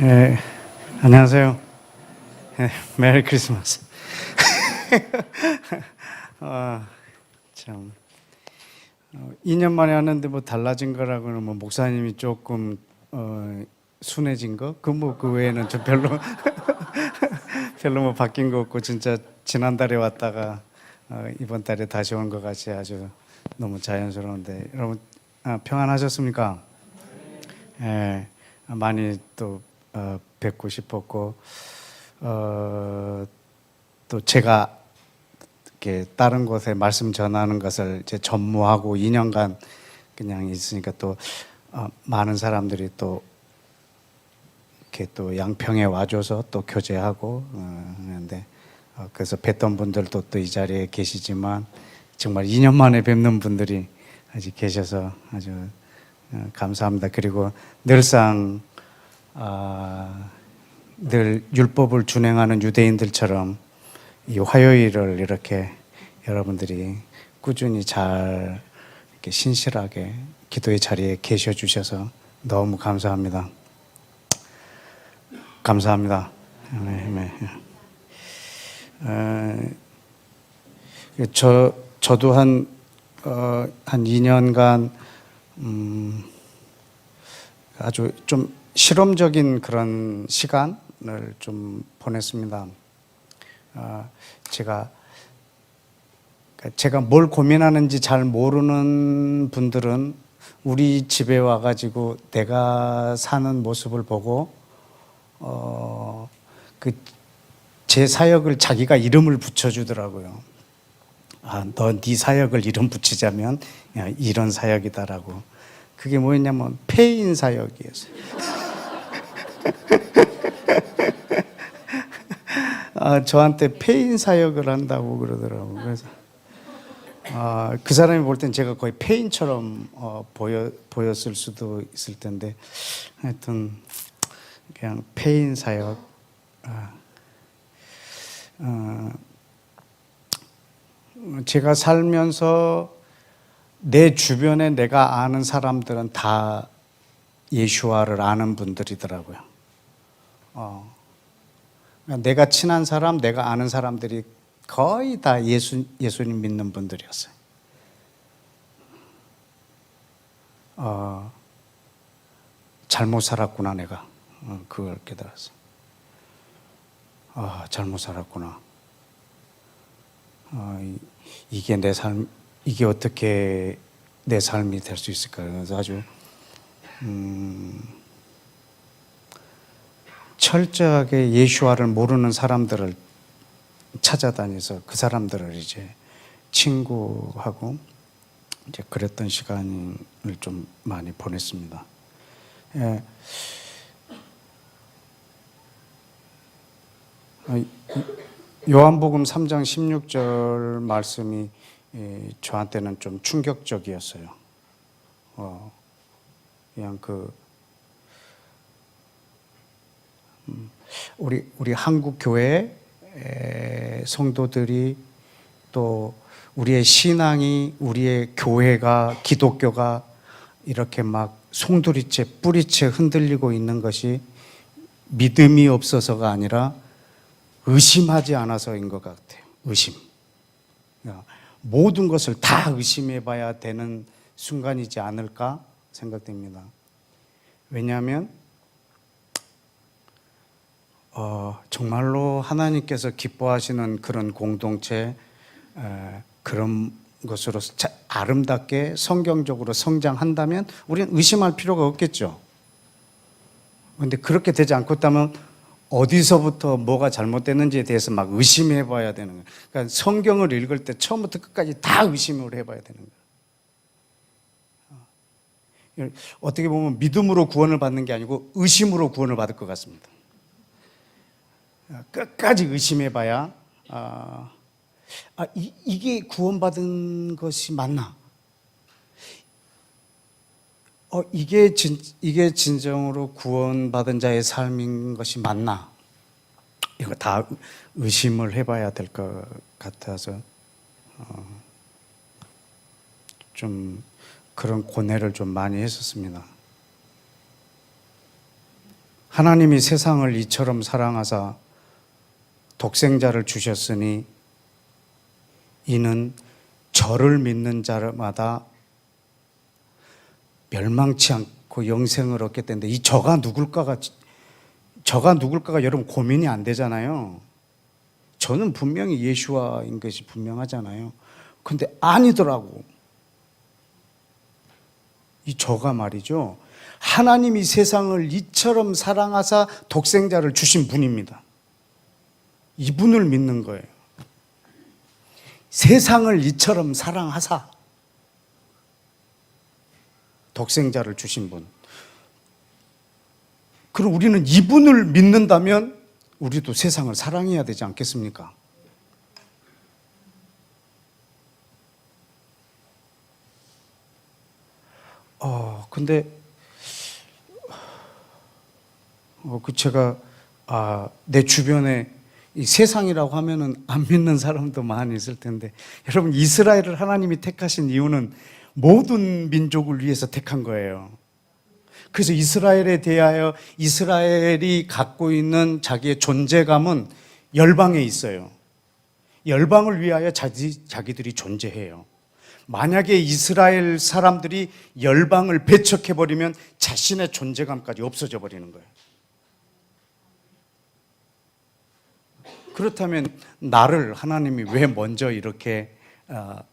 예, 안녕하세요. 예, 메리 크리스마스. 아, 참. 2년 만에 하는데 뭐 달라진 거라고는 뭐 목사님이 조금 순해진 거? 그 외에는 저 별로 별로 뭐 바뀐 거 없고 진짜 지난달에 왔다가 이번 달에 다시 온 것 같이 아주 너무 자연스러운데 여러분 평안하셨습니까? 예, 많이 또 뵙고 싶었고 또 제가 이렇게 다른 곳에 말씀 전하는 것을 이제 전무하고 2년간 그냥 있으니까 또 많은 사람들이 또 이렇게 또 양평에 와줘서 또 교제하고 그런데 그래서 뵀던 분들도 또 이 자리에 계시지만 정말 2년 만에 뵙는 분들이 아직 계셔서 아주 감사합니다. 그리고 늘상 늘 율법을 준행하는 유대인들처럼 이 화요일을 이렇게 여러분들이 꾸준히 잘 이렇게 신실하게 기도의 자리에 계셔 주셔서 너무 감사합니다. 감사합니다. 저도 한 2년간 아주 좀 실험적인 그런 시간을 좀 보냈습니다. 제가 뭘 고민하는지 잘 모르는 분들은 우리 집에 와가지고 내가 사는 모습을 보고 제 사역을 자기가 이름을 붙여주더라고요. 너 네 사역을 이름 붙이자면 이런 사역이다라고. 그게 뭐였냐면 폐인 사역이었어요. 저한테 폐인 사역을 한다고 그러더라고요. 그래서 그 사람이 볼 땐 제가 거의 폐인처럼 보였을 수도 있을 텐데 하여튼 그냥 폐인 사역. 제가 살면서 내 주변에 내가 아는 사람들은 다 예수와를 아는 분들이더라고요. 내가 친한 사람, 내가 아는 사람들이 거의 다 예수님 믿는 분들이었어요. 잘못 살았구나 내가. 그걸 깨달았어요. 잘못 살았구나. 이게 내 삶, 이게 어떻게 내 삶이 될 수 있을까? 그래서 아주 철저하게 예수와를 모르는 사람들을 찾아다녀서 그 사람들을 이제 친구하고 이제 그랬던 시간을 좀 많이 보냈습니다. 예. 요한복음 3장 16절 말씀이 저한테는 좀 충격적이었어요. 그냥 우리 한국 교회 성도들이 또 우리의 신앙이 우리의 교회가 기독교가 이렇게 막 송두리째 뿌리째 흔들리고 있는 것이 믿음이 없어서가 아니라 의심하지 않아서인 것 같아요. 의심. 모든 것을 다 의심해 봐야 되는 순간이지 않을까 생각됩니다. 왜냐하면 정말로 하나님께서 기뻐하시는 그런 공동체, 그런 것으로 아름답게 성경적으로 성장한다면 우리는 의심할 필요가 없겠죠. 그런데 그렇게 되지 않고 있다면 어디서부터 뭐가 잘못됐는지에 대해서 막 의심해 봐야 되는 거예요. 그러니까 성경을 읽을 때 처음부터 끝까지 다 의심을 해봐야 되는 거예요. 어떻게 보면 믿음으로 구원을 받는 게 아니고 의심으로 구원을 받을 것 같습니다. 끝까지 의심해 봐야 이게 구원받은 것이 맞나? 이게 진정으로 구원받은 자의 삶인 것이 맞나? 이거 다 의심을 해봐야 될 것 같아서 좀 그런 고뇌를 좀 많이 했었습니다. 하나님이 세상을 이처럼 사랑하사 독생자를 주셨으니 이는 저를 믿는 자마다 멸망치 않고 영생을 얻게 되는데, 이 저가 누굴까가 여러분 고민이 안 되잖아요. 저는 분명히 예수와인 것이 분명하잖아요. 근데 아니더라고. 이 저가 말이죠, 하나님이 세상을 이처럼 사랑하사 독생자를 주신 분입니다. 이분을 믿는 거예요. 세상을 이처럼 사랑하사 독생자를 주신 분. 그럼 우리는 이분을 믿는다면 우리도 세상을 사랑해야 되지 않겠습니까? 근데 제가 내 주변에 이 세상이라고 하면은 안 믿는 사람도 많이 있을 텐데, 여러분, 이스라엘을 하나님이 택하신 이유는 모든 민족을 위해서 택한 거예요. 그래서 이스라엘에 대하여 이스라엘이 갖고 있는 자기의 존재감은 열방에 있어요. 열방을 위하여 자기들이 존재해요. 만약에 이스라엘 사람들이 열방을 배척해버리면 자신의 존재감까지 없어져 버리는 거예요. 그렇다면 나를 하나님이 왜 먼저 이렇게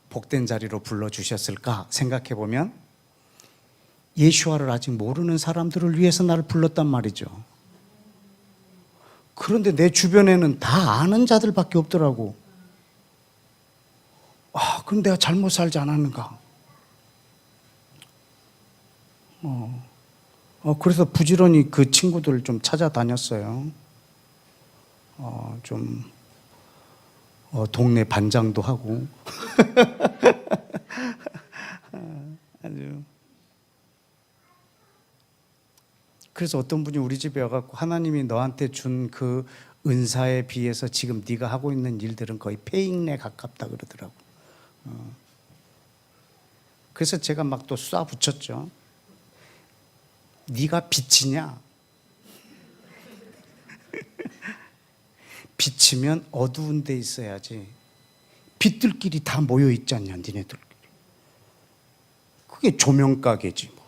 복된 자리로 불러주셨을까 생각해 보면, 예수와를 아직 모르는 사람들을 위해서 나를 불렀단 말이죠. 그런데 내 주변에는 다 아는 자들밖에 없더라고. 그럼 내가 잘못 살지 않았는가? 그래서 부지런히 그 친구들을 좀 찾아다녔어요. 동네 반장도 하고. 아주. 그래서 어떤 분이 우리 집에 와갖고, 하나님이 너한테 준 그 은사에 비해서 지금 네가 하고 있는 일들은 거의 폐익내 가깝다 그러더라고. 그래서 제가 막 또 쏴 붙였죠. 네가 빛이냐? 빛이면 어두운 데 있어야지. 빛들끼리 다 모여 있지 않냐, 니네들끼리. 그게 조명가게지 뭐.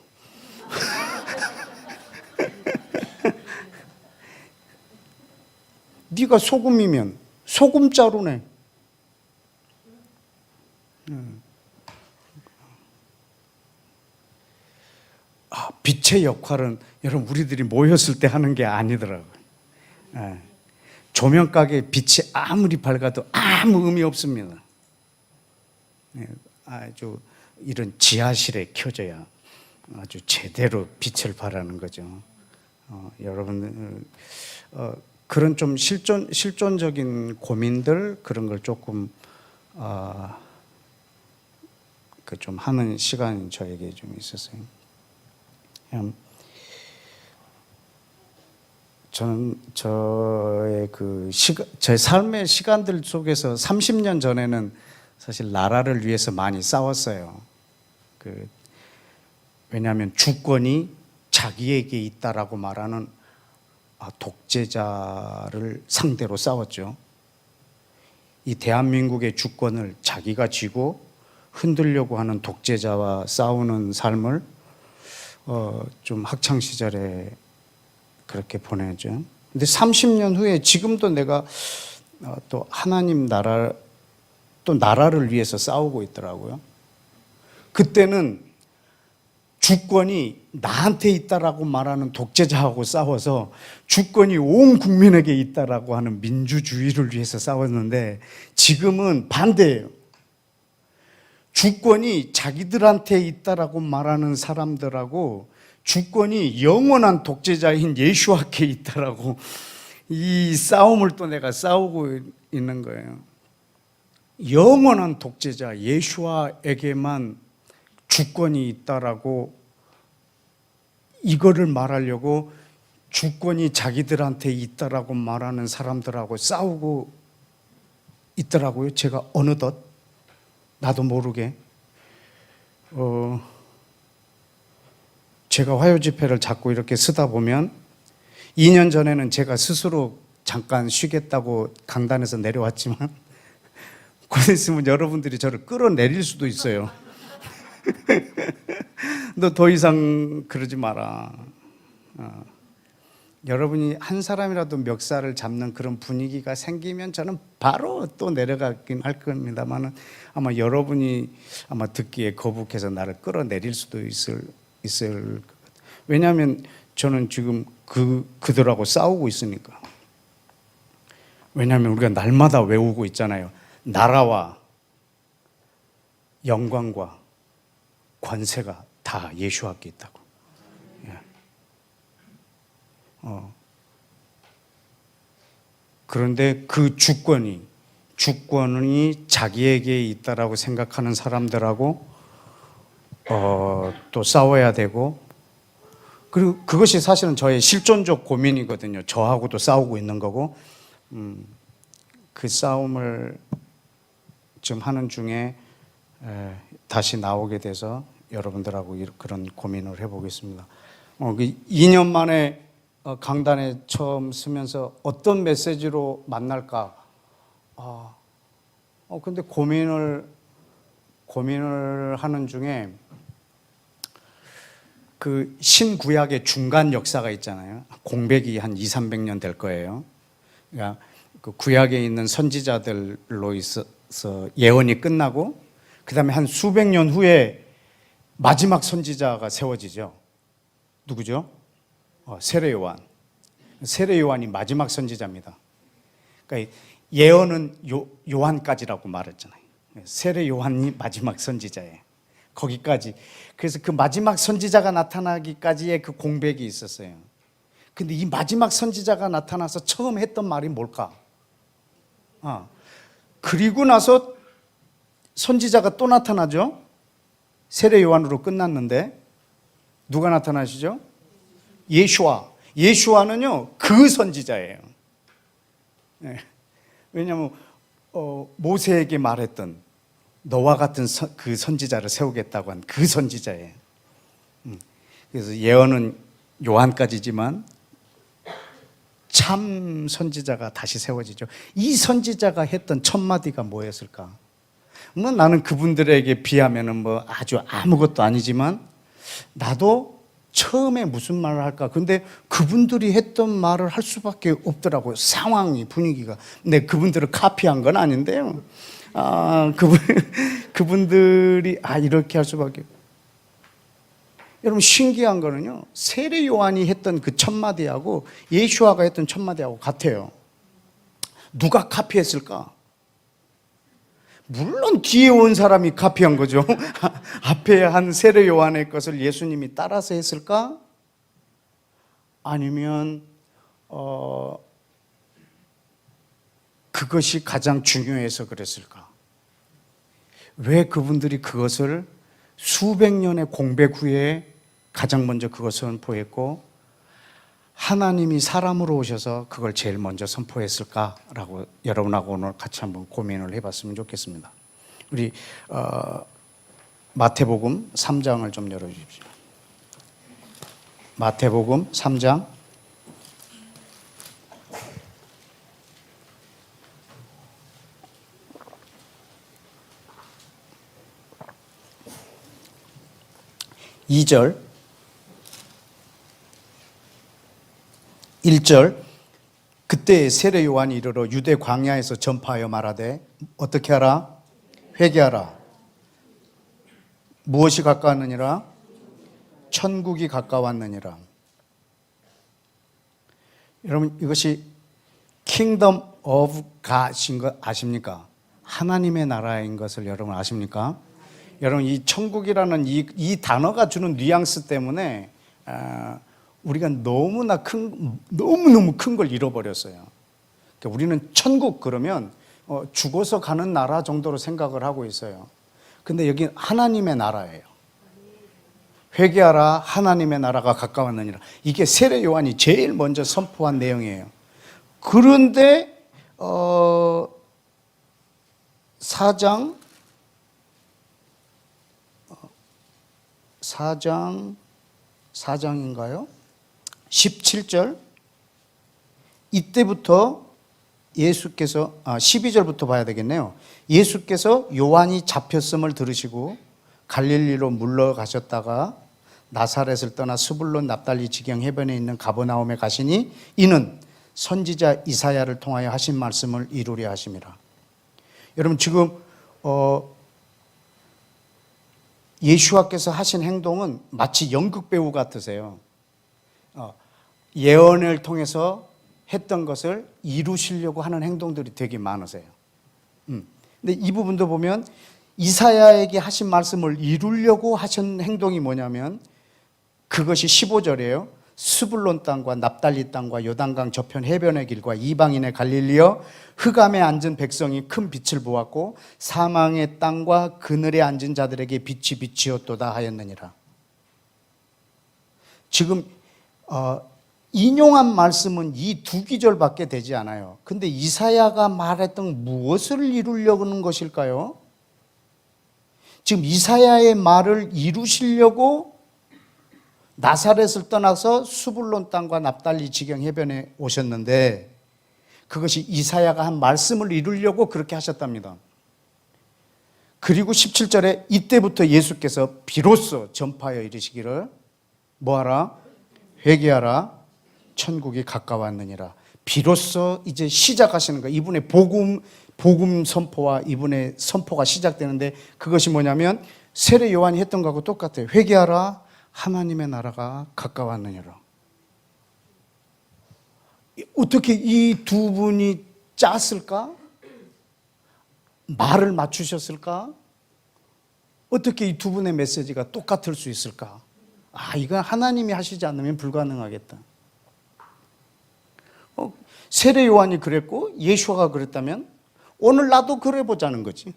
네가 소금이면 소금자루네. 빛의 역할은 여러분 우리들이 모였을 때 하는 게 아니더라고요. 조명가게 빛이 아무리 밝아도 아무 의미 없습니다. 아주 이런 지하실에 켜져야 아주 제대로 빛을 발하는 거죠. 여러분, 그런 좀 실존적인 고민들, 그런 걸 조금 좀 하는 시간이 저에게 좀 있었어요. 저는 저의 제 삶의 시간들 속에서 30년 전에는 사실 나라를 위해서 많이 싸웠어요. 왜냐하면 주권이 자기에게 있다라고 말하는 독재자를 상대로 싸웠죠. 이 대한민국의 주권을 자기가 쥐고 흔들려고 하는 독재자와 싸우는 삶을 좀 학창 시절에 그렇게 보내죠. 근데 30년 후에 지금도 내가 또 하나님 나라를 위해서 싸우고 있더라고요. 그때는 주권이 나한테 있다라고 말하는 독재자하고 싸워서 주권이 온 국민에게 있다라고 하는 민주주의를 위해서 싸웠는데, 지금은 반대예요. 주권이 자기들한테 있다라고 말하는 사람들하고 주권이 영원한 독재자인 예수와께 있다라고, 이 싸움을 또 내가 싸우고 있는 거예요. 영원한 독재자 예수와에게만 주권이 있다라고, 이거를 말하려고 주권이 자기들한테 있다라고 말하는 사람들하고 싸우고 있더라고요. 제가 어느덧 나도 모르게 제가 화요 집회를 자꾸 이렇게 쓰다 보면 2년 전에는 제가 스스로 잠깐 쉬겠다고 강단에서 내려왔지만 곧 있으면 여러분들이 저를 끌어내릴 수도 있어요. 너 더 이상 그러지 마라. 여러분이 한 사람이라도 멱살을 잡는 그런 분위기가 생기면 저는 바로 또 내려가긴 할 겁니다만 아마 여러분이 아마 듣기에 거북해서 나를 끌어내릴 수도 있을 왜냐하면 저는 지금 그들하고 싸우고 있으니까. 왜냐하면 우리가 날마다 외우고 있잖아요. 나라와 영광과 권세가 다 예수께 있다고. 예. 그런데 그 주권이 자기에게 있다라고 생각하는 사람들하고 또 싸워야 되고, 그리고 그것이 사실은 저의 실존적 고민이거든요. 저하고도 싸우고 있는 거고, 그 싸움을 지금 하는 중에 다시 나오게 돼서 여러분들하고 그런 고민을 해보겠습니다. 2년 만에 강단에 처음 서면서 어떤 메시지로 만날까? 근데 고민을 하는 중에 그 신구약의 중간 역사가 있잖아요. 공백이 한 200~300년 될 거예요. 그러니까 그 구약에 있는 선지자들로 있어서 예언이 끝나고 그 다음에 한 수백 년 후에 마지막 선지자가 세워지죠. 누구죠? 세례 요한. 세례 요한이 마지막 선지자입니다. 그러니까 예언은 요한까지라고 말했잖아요. 세례 요한이 마지막 선지자예요. 거기까지. 그래서 그 마지막 선지자가 나타나기까지의 그 공백이 있었어요. 근데 이 마지막 선지자가 나타나서 처음 했던 말이 뭘까? 그리고 나서 선지자가 또 나타나죠. 세례 요한으로 끝났는데 누가 나타나시죠? 예수와. 예수와는요 그 선지자예요. 네. 왜냐하면 모세에게 말했던 너와 같은 그 선지자를 세우겠다고 한 그 선지자예요. 그래서 예언은 요한까지지만 참 선지자가 다시 세워지죠. 이 선지자가 했던 첫 마디가 뭐였을까? 나는 그분들에게 비하면은 뭐 아주 아무것도 아니지만 나도 처음에 무슨 말을 할까? 근데 그분들이 했던 말을 할 수밖에 없더라고요. 상황이, 분위기가. 근데 그분들을 카피한 건 아닌데요. 그분들이 이렇게 할 수밖에. 여러분 신기한 거는요. 세례 요한이 했던 그 첫 마디하고 예수아가 했던 첫 마디하고 같아요. 누가 카피했을까? 물론 뒤에 온 사람이 카피한 거죠. 앞에 한 세례 요한의 것을 예수님이 따라서 했을까? 아니면 그것이 가장 중요해서 그랬을까? 왜 그분들이 그것을 수백 년의 공백 후에 가장 먼저 그것을 선포했고 하나님이 사람으로 오셔서 그걸 제일 먼저 선포했을까라고 여러분하고 오늘 같이 한번 고민을 해봤으면 좋겠습니다. 우리 마태복음 3장을 좀 열어주십시오. 마태복음 3장 2절 1절 그때 세례 요한이 이르러 유대 광야에서 전파하여 말하되 어떻게 하라? 회개하라. 무엇이 가까웠느니라? 천국이 가까웠느니라. 여러분 이것이 Kingdom of God인 거 아십니까? 하나님의 나라인 것을 여러분 아십니까? 여러분 이 천국이라는 이 단어가 주는 뉘앙스 때문에 우리가 너무너무 큰 걸 잃어버렸어요. 그러니까 우리는 천국 그러면 죽어서 가는 나라 정도로 생각을 하고 있어요. 근데 여기 하나님의 나라예요. 회개하라 하나님의 나라가 가까웠느니라. 이게 세례 요한이 제일 먼저 선포한 내용이에요. 그런데 4장인가요? 17절 이때부터 예수께서 12절부터 봐야 되겠네요. 예수께서 요한이 잡혔음을 들으시고 갈릴리로 물러가셨다가 나사렛을 떠나 스불론 납달리 지경 해변에 있는 가버나움에 가시니 이는 선지자 이사야를 통하여 하신 말씀을 이루려 하심이라. 여러분 지금 예수와께서 하신 행동은 마치 연극 배우 같으세요. 예언을 통해서 했던 것을 이루시려고 하는 행동들이 되게 많으세요. 근데 이 부분도 보면 이사야에게 하신 말씀을 이루려고 하신 행동이 뭐냐면 그것이 15절이에요. 스불론 땅과 납달리 땅과 요단강 저편 해변의 길과 이방인의 갈릴리여 흑암에 앉은 백성이 큰 빛을 보았고 사망의 땅과 그늘에 앉은 자들에게 빛이 비치었도다 하였느니라. 지금 인용한 말씀은 이 두 기절밖에 되지 않아요. 근데 이사야가 말했던 무엇을 이루려고 하는 것일까요? 지금 이사야의 말을 이루시려고 나사렛을 떠나서 수불론 땅과 납달리 지경 해변에 오셨는데 그것이 이사야가 한 말씀을 이루려고 그렇게 하셨답니다. 그리고 17절에 이때부터 예수께서 비로소 전파하여 이르시기를 뭐하라? 회개하라. 천국이 가까웠느니라. 비로소 이제 시작하시는 거예요. 이분의 복음 선포와 이분의 선포가 시작되는데 그것이 뭐냐면 세례 요한이 했던 거하고 똑같아요. 회개하라. 하나님의 나라가 가까웠느니라. 어떻게 이 두 분이 짰을까? 말을 맞추셨을까? 어떻게 이 두 분의 메시지가 똑같을 수 있을까? 이건 하나님이 하시지 않으면 불가능하겠다. 세례 요한이 그랬고 예수가 그랬다면 오늘 나도 그래 보자는 거지.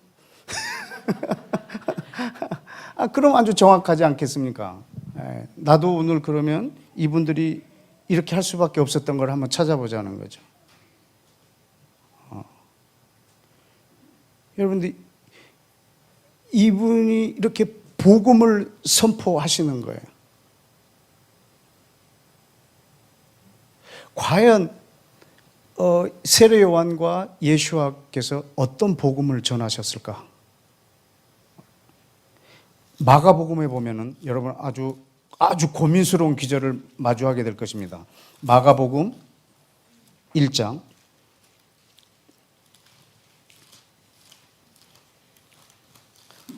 그럼 아주 정확하지 않겠습니까? 나도 오늘 그러면 이분들이 이렇게 할 수밖에 없었던 걸 한번 찾아보자는 거죠. 여러분들 이분이 이렇게 복음을 선포하시는 거예요. 과연 세례 요한과 예수와께서 어떤 복음을 전하셨을까? 마가복음에 보면은 여러분 아주 고민스러운 기절을 마주하게 될 것입니다. 마가복음 1장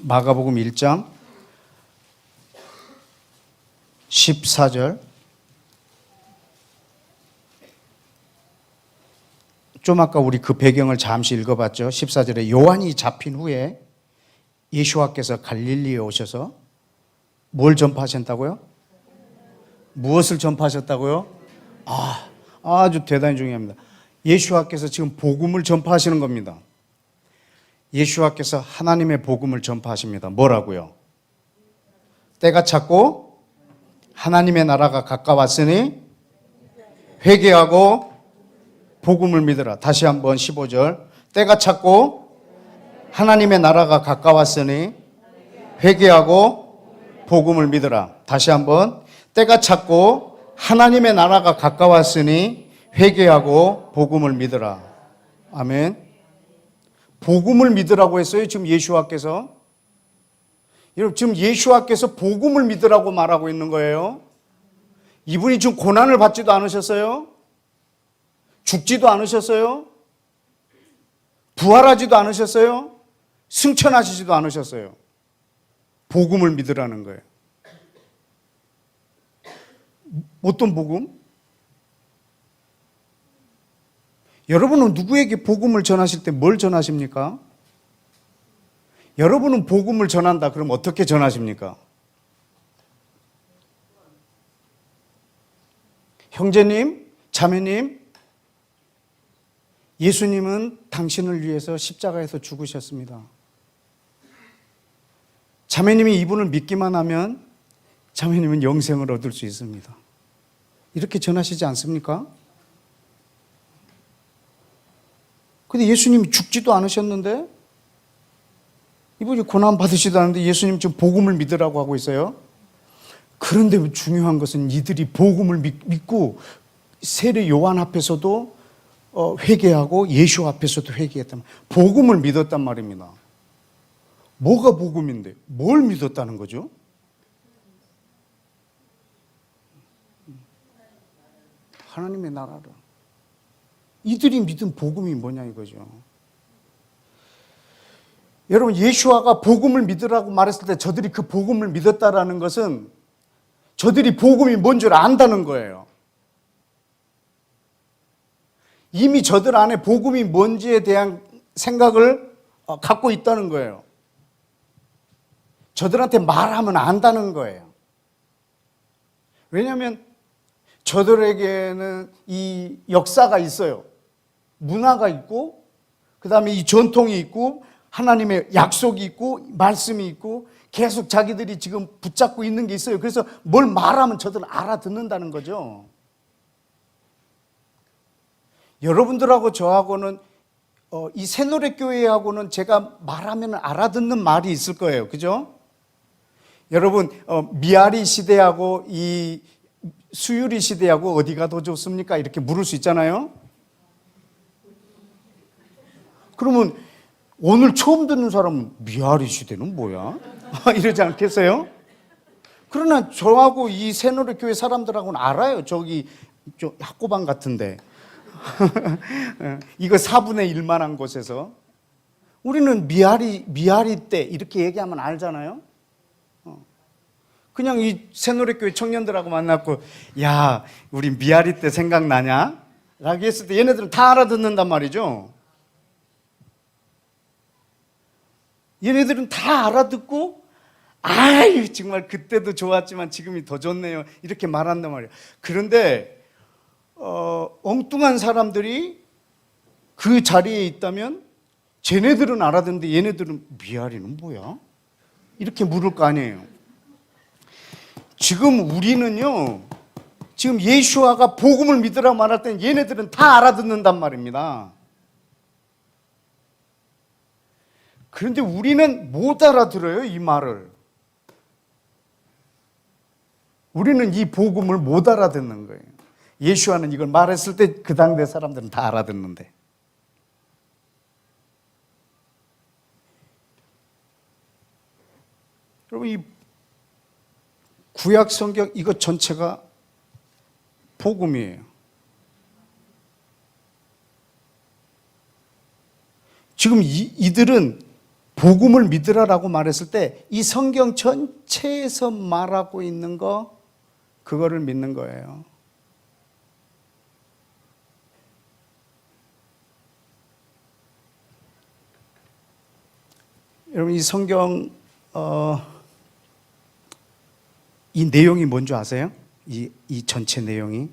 마가복음 1장 14절 좀 아까 우리 그 배경을 잠시 읽어봤죠. 14절에 요한이 잡힌 후에 예수와께서 갈릴리에 오셔서 뭘 전파하셨다고요? 무엇을 전파하셨다고요? 아주 대단히 중요합니다. 예수와께서 지금 복음을 전파하시는 겁니다. 예수와께서 하나님의 복음을 전파하십니다. 뭐라고요? 때가 찼고 하나님의 나라가 가까웠으니 회개하고 복음을 믿으라. 다시 한번 15절. 때가 찼고 하나님의 나라가 가까웠으니 회개하고 복음을 믿으라. 다시 한번. 때가 찼고 하나님의 나라가 가까웠으니 회개하고 복음을 믿으라. 아멘. 복음을 믿으라고 했어요. 지금 예수와께서. 여러분 지금 예수와께서 복음을 믿으라고 말하고 있는 거예요. 이분이 지금 고난을 받지도 않으셨어요. 죽지도 않으셨어요. 부활하지도 않으셨어요. 승천하시지도 않으셨어요. 복음을 믿으라는 거예요. 어떤 복음? 여러분은 누구에게 복음을 전하실 때 뭘 전하십니까? 여러분은 복음을 전한다. 그럼 어떻게 전하십니까? 형제님, 자매님, 예수님은 당신을 위해서 십자가에서 죽으셨습니다. 자매님이 이분을 믿기만 하면 자매님은 영생을 얻을 수 있습니다. 이렇게 전하시지 않습니까? 근데 예수님이 죽지도 않으셨는데 이분이 고난 받으시도 않는데 예수님 지금 복음을 믿으라고 하고 있어요. 그런데 중요한 것은 이들이 복음을 믿고 세례 요한 앞에서도 회개하고 예수 앞에서도 회개했단 말이에요. 복음을 믿었단 말입니다. 뭐가 복음인데? 뭘 믿었다는 거죠? 하나님의 나라를. 이들이 믿은 복음이 뭐냐 이거죠. 여러분, 예수아가 복음을 믿으라고 말했을 때 저들이 그 복음을 믿었다라는 것은 저들이 복음이 뭔 줄 안다는 거예요. 이미 저들 안에 복음이 뭔지에 대한 생각을 갖고 있다는 거예요. 저들한테 말하면 안다는 거예요. 왜냐하면 저들에게는 이 역사가 있어요. 문화가 있고, 그 다음에 이 전통이 있고, 하나님의 약속이 있고, 말씀이 있고, 계속 자기들이 지금 붙잡고 있는 게 있어요. 그래서 뭘 말하면 저들은 알아듣는다는 거죠. 여러분들하고 저하고는 이 새노래교회하고는 제가 말하면 알아듣는 말이 있을 거예요. 그죠? 여러분, 미아리 시대하고 이 수유리 시대하고 어디가 더 좋습니까? 이렇게 물을 수 있잖아요. 그러면 오늘 처음 듣는 사람은 미아리 시대는 뭐야? 이러지 않겠어요? 그러나 저하고 이 새노래교회 사람들하고는 알아요. 저기 학고방 같은데 이거 4분의 1만 한 곳에서 우리는 미아리 때 이렇게 얘기하면 알잖아요. 그냥 이 새노래교회 청년들하고 만났고, 야, 우리 미아리 때 생각나냐? 라고 했을 때 얘네들은 다 알아듣는단 말이죠. 얘네들은 다 알아듣고, 아유, 정말 그때도 좋았지만 지금이 더 좋네요. 이렇게 말한단 말이에요. 그런데 엉뚱한 사람들이 그 자리에 있다면 쟤네들은 알아듣는데 얘네들은 미아리는 뭐야? 이렇게 물을 거 아니에요. 지금 우리는요, 지금 예수아가 복음을 믿으라고 말할 때는 얘네들은 다 알아듣는단 말입니다. 그런데 우리는 못 알아들어요, 이 말을. 우리는 이 복음을 못 알아듣는 거예요. 예수아는 이걸 말했을 때 그 당대 사람들은 다 알아듣는데. 여러분, 이 구약 성경 이것 전체가 복음이에요. 지금 이들은 복음을 믿으라라고 말했을 때 이 성경 전체에서 말하고 있는 거, 그거를 믿는 거예요. 여러분, 이 성경 이 내용이 뭔지 아세요? 이 전체 내용이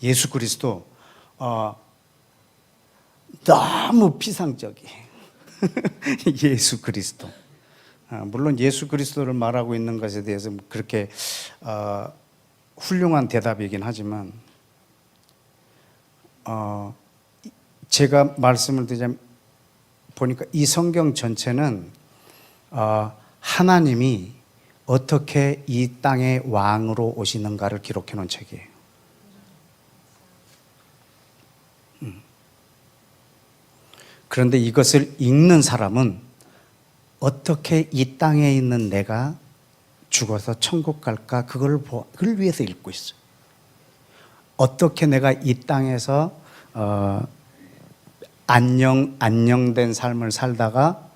예수 그리스도 너무 피상적이에요. 예수 그리스도. 물론 예수 그리스도를 말하고 있는 것에 대해서 그렇게 훌륭한 대답이긴 하지만 제가 말씀을 드리자면 보니까 이 성경 전체는 하나님이 어떻게 이 땅의 왕으로 오시는가를 기록해 놓은 책이에요. 그런데 이것을 읽는 사람은 어떻게 이 땅에 있는 내가 죽어서 천국 갈까, 그걸 위해서 읽고 있어요. 어떻게 내가 이 땅에서 안녕된 삶을 살다가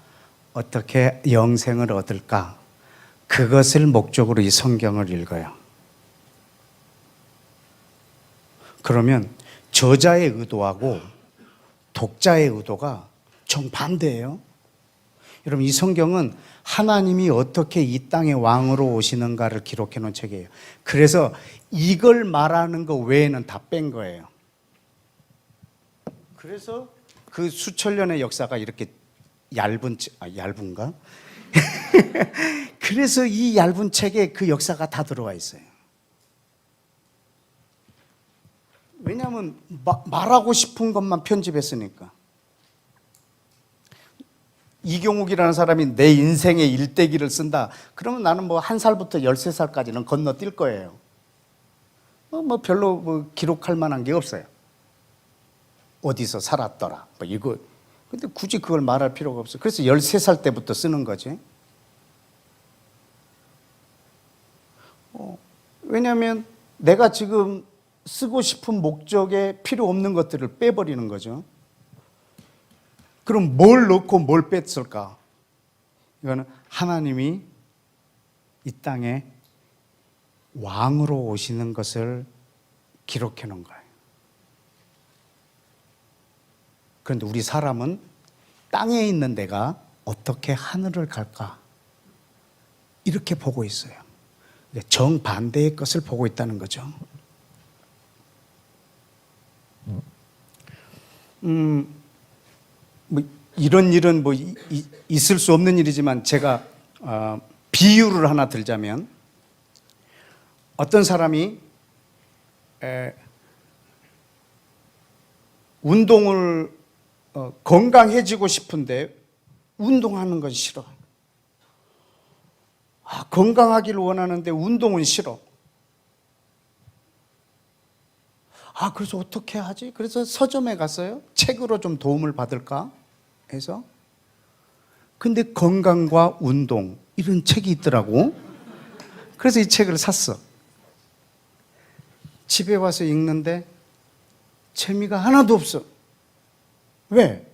어떻게 영생을 얻을까, 그것을 목적으로 이 성경을 읽어요. 그러면 저자의 의도하고 독자의 의도가 정반대예요. 여러분, 이 성경은 하나님이 어떻게 이 땅의 왕으로 오시는가를 기록해 놓은 책이에요. 그래서 이걸 말하는 거 외에는 다 뺀 거예요. 그래서 그 수천 년의 역사가 이렇게 얇은가? 그래서 이 얇은 책에 그 역사가 다 들어와 있어요. 왜냐하면 말하고 싶은 것만 편집했으니까. 이경욱이라는 사람이 내 인생의 일대기를 쓴다. 그러면 나는 뭐 1살부터 13살까지는 건너뛸 거예요. 뭐 별로 뭐 기록할 만한 게 없어요. 어디서 살았더라 뭐 이거. 근데 굳이 그걸 말할 필요가 없어요. 그래서 13살 때부터 쓰는 거지. 왜냐하면 내가 지금 쓰고 싶은 목적에 필요 없는 것들을 빼버리는 거죠. 그럼 뭘 넣고 뭘 뺐을까? 이거는 하나님이 이 땅에 왕으로 오시는 것을 기록해 놓은 거예요. 그런데 우리 사람은 땅에 있는 내가 어떻게 하늘을 갈까? 이렇게 보고 있어요. 정반대의 것을 보고 있다는 거죠. 뭐 이런 일은 뭐 있을 수 없는 일이지만 제가 비유를 하나 들자면 어떤 사람이 운동을 건강해지고 싶은데 운동하는 건 싫어. 건강하기를 원하는데 운동은 싫어. 그래서 어떻게 하지? 그래서 서점에 갔어요. 책으로 좀 도움을 받을까 해서. 근데 건강과 운동 이런 책이 있더라고. 그래서 이 책을 샀어. 집에 와서 읽는데 재미가 하나도 없어. 왜?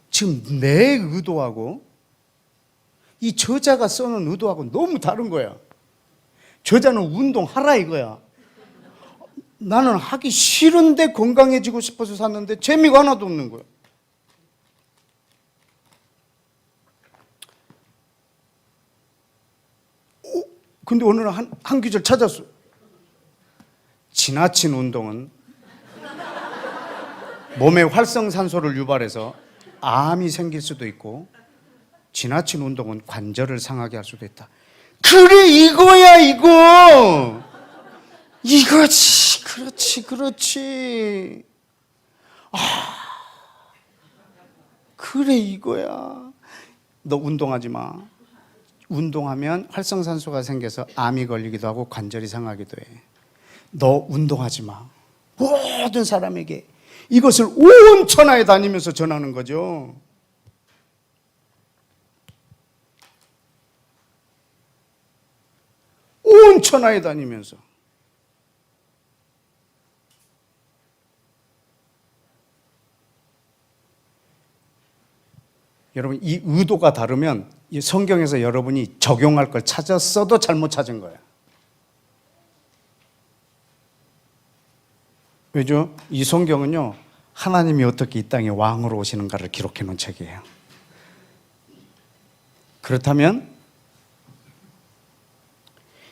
지금 내 의도하고 이 저자가 써놓은 의도하고 너무 다른 거야. 저자는 운동하라 이거야. 나는 하기 싫은데 건강해지고 싶어서 샀는데 재미가 하나도 없는 거야. 근데 어느 날 한 구절 찾았어. 지나친 운동은 몸에 활성산소를 유발해서 암이 생길 수도 있고 지나친 운동은 관절을 상하게 할 수도 있다. 그래 이거야 이거. 이거지. 그렇지. 그래 이거야. 너 운동하지 마. 운동하면 활성산소가 생겨서 암이 걸리기도 하고 관절이 상하기도 해. 너 운동하지 마. 모든 사람에게 이것을 온 천하에 다니면서 전하는 거죠. 온 천하에 다니면서. 여러분 이 의도가 다르면 이 성경에서 여러분이 적용할 걸 찾았어도 잘못 찾은 거예요. 왜죠? 이 성경은요 하나님이 어떻게 이 땅에 왕으로 오시는가를 기록해 놓은 책이에요. 그렇다면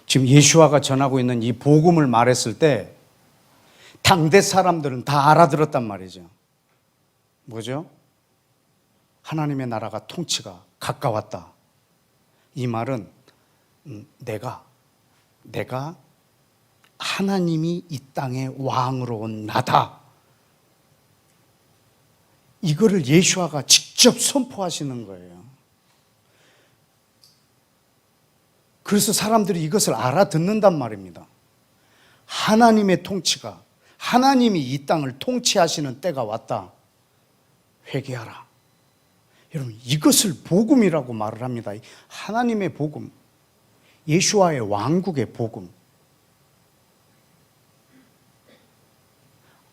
지금 예수와가 전하고 있는 이 복음을 말했을 때 당대 사람들은 다 알아들었단 말이죠. 뭐죠? 하나님의 나라가 통치가 가까웠다. 이 말은 내가 하나님이 이 땅에 왕으로 온 나다. 이거를 예수와가 직접 선포하시는 거예요. 그래서 사람들이 이것을 알아듣는단 말입니다. 하나님의 통치가, 하나님이 이 땅을 통치하시는 때가 왔다. 회개하라. 여러분 이것을 복음이라고 말을 합니다. 하나님의 복음, 예수와의 왕국의 복음.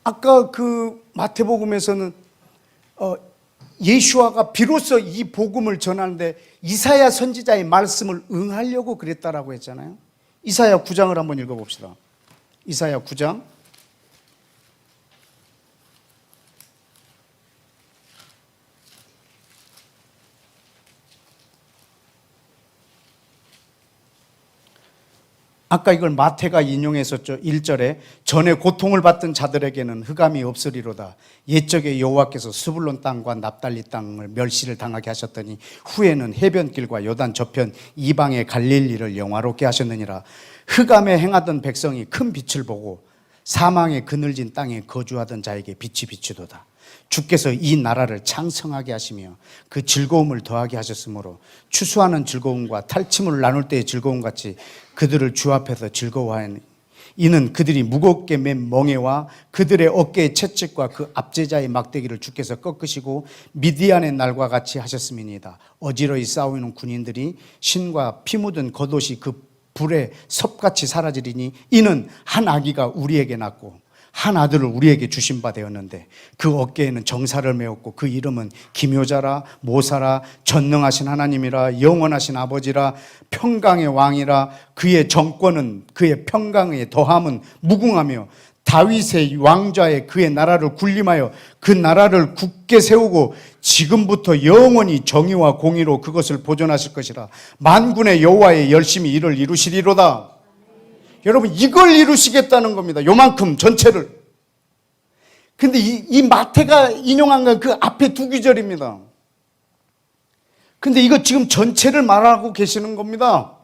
아까 그 마태복음에서는 예수와가 비로소 이 복음을 전하는데 이사야 선지자의 말씀을 응하려고 그랬다라고 했잖아요. 이사야 9장을 한번 읽어봅시다. 이사야 9장 아까 이걸 마태가 인용했었죠. 1절에 전에 고통을 받던 자들에게는 흑암이 없으리로다. 옛적에 여호와께서 스불론 땅과 납달리 땅을 멸시를 당하게 하셨더니 후에는 해변길과 요단 저편 이방의 갈릴리를 영화롭게 하셨느니라. 흑암에 행하던 백성이 큰 빛을 보고 사망의 그늘진 땅에 거주하던 자에게 빛이 비추도다. 주께서 이 나라를 창성하게 하시며 그 즐거움을 더하게 하셨으므로 추수하는 즐거움과 탈취물을 나눌 때의 즐거움 같이 그들을 주 앞에서 즐거워하니 이는 그들이 무겁게 맨 멍에와 그들의 어깨의 채찍과 그 압제자의 막대기를 주께서 꺾으시고 미디안의 날과 같이 하셨음이니이다. 어지러이 싸우는 군인들이 신과 피 묻은 겉옷이 그 불에 섭같이 사라지리니 이는 한 아기가 우리에게 낳고 한 아들을 우리에게 주신 바 되었는데 그 어깨에는 정사를 메었고 그 이름은 기묘자라 모사라 전능하신 하나님이라 영원하신 아버지라 평강의 왕이라. 그의 정권은 그의 평강에 더함은 무궁하며 다윗의 왕좌에 그의 나라를 군림하여 그 나라를 굳게 세우고 지금부터 영원히 정의와 공의로 그것을 보존하실 것이라. 만군의 여호와의 열심히 이를 이루시리로다. 여러분, 이걸 이루시겠다는 겁니다. 요만큼 전체를. 근데 이 마태가 인용한 건 그 앞에 두 구절입니다. 근데 이거 지금 전체를 말하고 계시는 겁니다.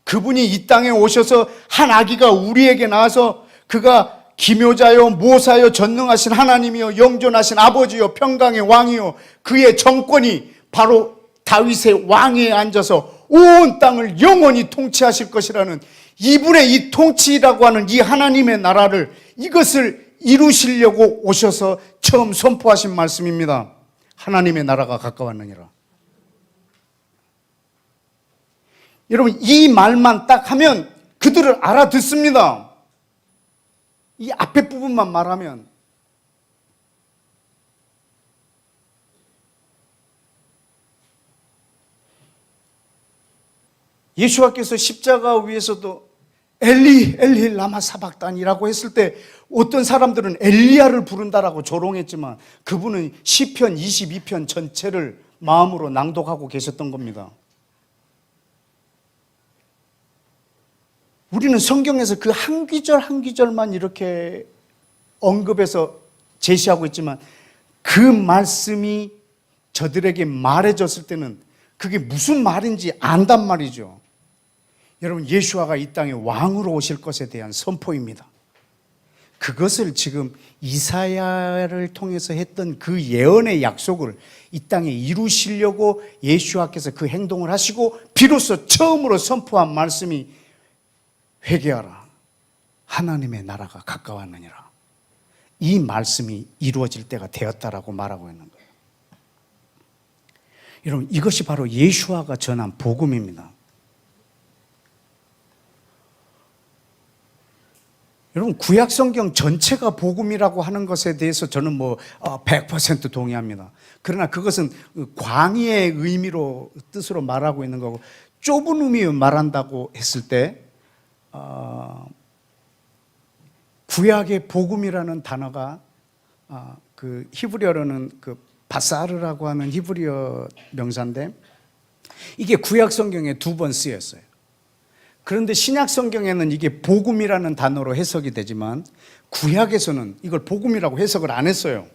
그분이 이 땅에 오셔서 한 아기가 우리에게 나와서 그가 기묘자요 모사요 전능하신 하나님이요 영존하신 아버지요 평강의 왕이요 그의 정권이 바로 다윗의 왕위에 앉아서 온 땅을 영원히 통치하실 것이라는 이분의 이 통치라고 하는 이 하나님의 나라를 이것을 이루시려고 오셔서 처음 선포하신 말씀입니다. 하나님의 나라가 가까웠느니라. 여러분, 이 말만 딱 하면 그들을 알아듣습니다. 이 앞에 부분만 말하면. 예수와께서 십자가 위에서도 엘리 엘리 라마 사박단이라고 했을 때 어떤 사람들은 엘리야를 부른다라고 조롱했지만 그분은 시편 22편 전체를 마음으로 낭독하고 계셨던 겁니다. 우리는 성경에서 그 한 구절 한 구절만 이렇게 언급해서 제시하고 있지만 그 말씀이 저들에게 말해졌을 때는 그게 무슨 말인지 안단 말이죠. 여러분, 예수아가 이 땅에 왕으로 오실 것에 대한 선포입니다. 그것을 지금 이사야를 통해서 했던 그 예언의 약속을 이 땅에 이루시려고 예수아께서 그 행동을 하시고 비로소 처음으로 선포한 말씀이 회개하라, 하나님의 나라가 가까웠느니라. 이 말씀이 이루어질 때가 되었다라고 말하고 있는 거예요. 여러분, 이것이 바로 예수아가 전한 복음입니다. 여러분, 구약 성경 전체가 복음이라고 하는 것에 대해서 저는 100% 동의합니다. 그러나 그것은 광의의 의미로 뜻으로 말하고 있는 거고, 좁은 의미로 말한다고 했을 때 구약의 복음이라는 단어가 그 히브리어로는 그 바사르라고 하는 히브리어 명사인데 이게 구약 성경에 2번 쓰였어요. 그런데 신약 성경에는 이게 복음이라는 단어로 해석이 되지만 구약에서는 이걸 복음이라고 해석을 안 했어요.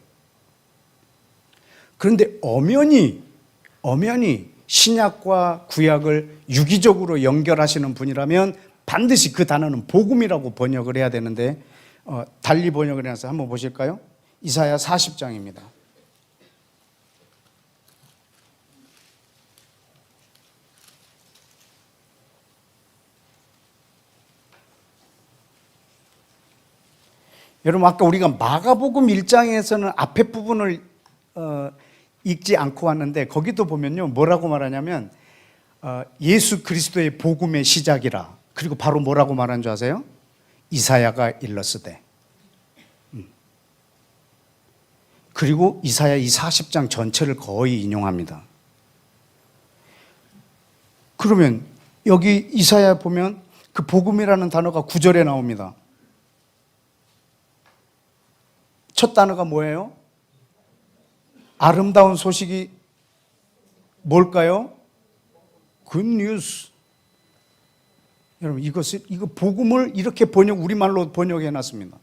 그런데 엄연히 신약과 구약을 유기적으로 연결하시는 분이라면 반드시 그 단어는 복음이라고 번역을 해야 되는데 달리 번역을 해서 한번 보실까요? 이사야 40장입니다. 여러분, 아까 우리가 마가복음 1장에서는 앞에 부분을 읽지 않고 왔는데 거기도 보면요 뭐라고 말하냐면 예수 그리스도의 복음의 시작이라. 그리고 바로 뭐라고 말한 줄 아세요? 이사야가 일렀으되. 그리고 이사야 이 40장 전체를 거의 인용합니다. 그러면 여기 이사야 보면 그 복음이라는 단어가 9절에 나옵니다. 첫 단어가 뭐예요? 아름다운 소식이 뭘까요? 굿뉴스. 여러분, 이거 복음을 이렇게 우리말로 번역해 놨습니다.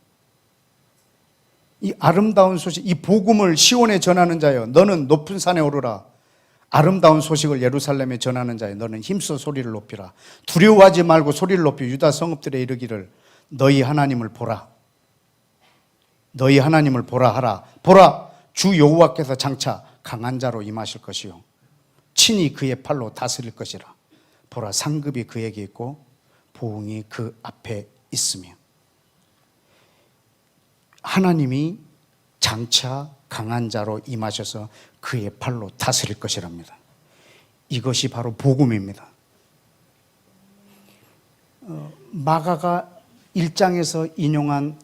이 아름다운 소식, 이 복음을 시온에 전하는 자여, 너는 높은 산에 오르라. 아름다운 소식을 예루살렘에 전하는 자여, 너는 힘써 소리를 높이라. 두려워하지 말고 소리를 높여 유다 성읍들에 이르기를 너희 하나님을 보라. 너희 하나님을 보라 하라. 보라, 주 여호와께서 장차 강한 자로 임하실 것이요 친히 그의 팔로 다스릴 것이라. 보라, 상급이 그에게 있고 보응이 그 앞에 있으며. 하나님이 장차 강한 자로 임하셔서 그의 팔로 다스릴 것이랍니다. 이것이 바로 복음입니다. 마가가 1장에서 인용한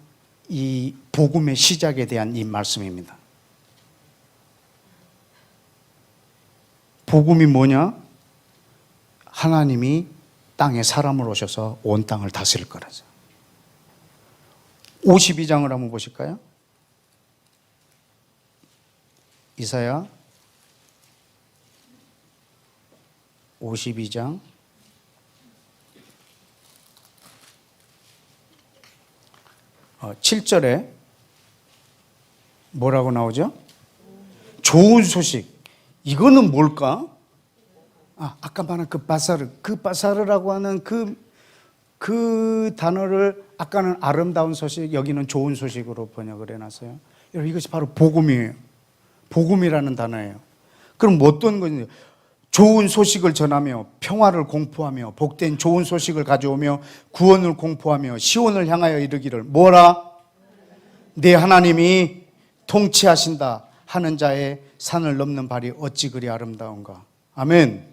이 복음의 시작에 대한 이 말씀입니다. 복음이 뭐냐? 하나님이 땅에 사람을 오셔서 온 땅을 다스릴 거라죠. 52장을 한번 보실까요? 이사야 52장 7절에 뭐라고 나오죠? 좋은 소식. 이거는 뭘까? 아까 말한 그 바사르라고 하는 그 단어를 아까는 아름다운 소식, 여기는 좋은 소식으로 번역을 해놨어요. 여러분, 이것이 바로 복음이에요. 복음이라는 단어예요. 그럼 어떤 거냐? 좋은 소식을 전하며 평화를 공포하며 복된 좋은 소식을 가져오며 구원을 공포하며 시온을 향하여 이르기를 뭐라? 네 하나님이 통치하신다 하는 자의 산을 넘는 발이 어찌 그리 아름다운가. 아멘.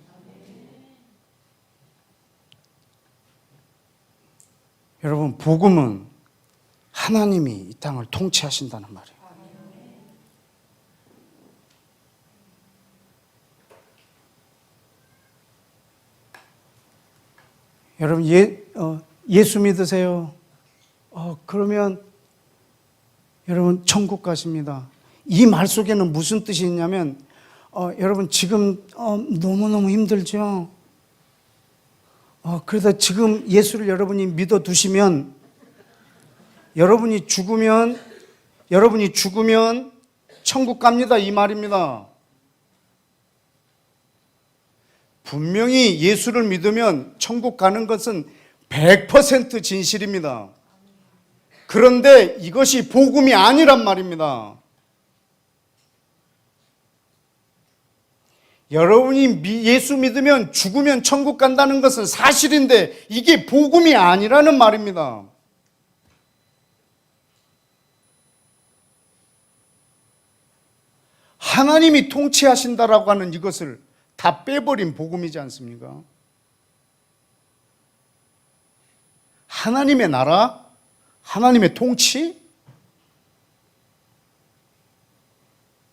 여러분, 복음은 하나님이 이 땅을 통치하신다는 말이에요. 여러분, 예수 믿으세요. 그러면 여러분 천국 가십니다. 이 말 속에는 무슨 뜻이 있냐면 여러분 지금 너무너무 힘들죠. 그래서 지금 예수를 여러분이 믿어두시면 여러분이 죽으면 천국 갑니다, 이 말입니다. 분명히 예수를 믿으면 천국 가는 것은 100% 진실입니다. 그런데 이것이 복음이 아니란 말입니다. 여러분이 예수 믿으면 죽으면 천국 간다는 것은 사실인데 이게 복음이 아니라는 말입니다. 하나님이 통치하신다라고 하는 이것을 다 빼버린 복음이지 않습니까? 하나님의 나라? 하나님의 통치?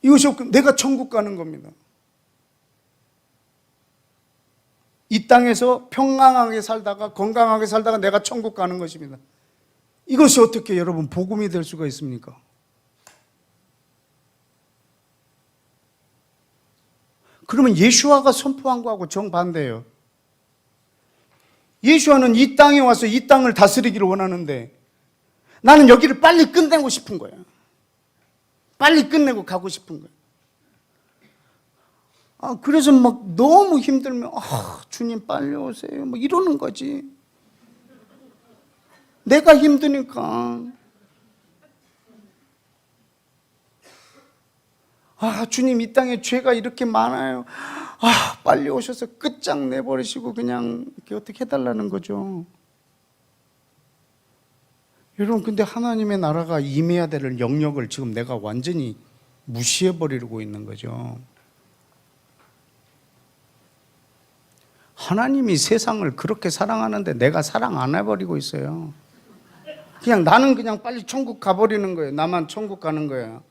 이것이 없고 내가 천국 가는 겁니다. 이 땅에서 평강하게 살다가 건강하게 살다가 내가 천국 가는 것입니다. 이것이 어떻게 여러분 복음이 될 수가 있습니까? 그러면 예수아가 선포한 거하고 정반대예요. 예수아는 이 땅에 와서 이 땅을 다스리기를 원하는데 나는 여기를 빨리 끝내고 싶은 거예요. 빨리 끝내고 가고 싶은 거예요. 그래서 막 너무 힘들면 주님 빨리 오세요 뭐 이러는 거지. 내가 힘드니까. 주님 이 땅에 죄가 이렇게 많아요. 빨리 오셔서 끝장내버리시고 그냥 이렇게 어떻게 해달라는 거죠. 여러분, 근데 하나님의 나라가 임해야 될 영역을 지금 내가 완전히 무시해버리고 있는 거죠. 하나님이 세상을 그렇게 사랑하는데 내가 사랑 안 해버리고 있어요. 그냥 나는 그냥 빨리 천국 가버리는 거예요. 나만 천국 가는 거예요.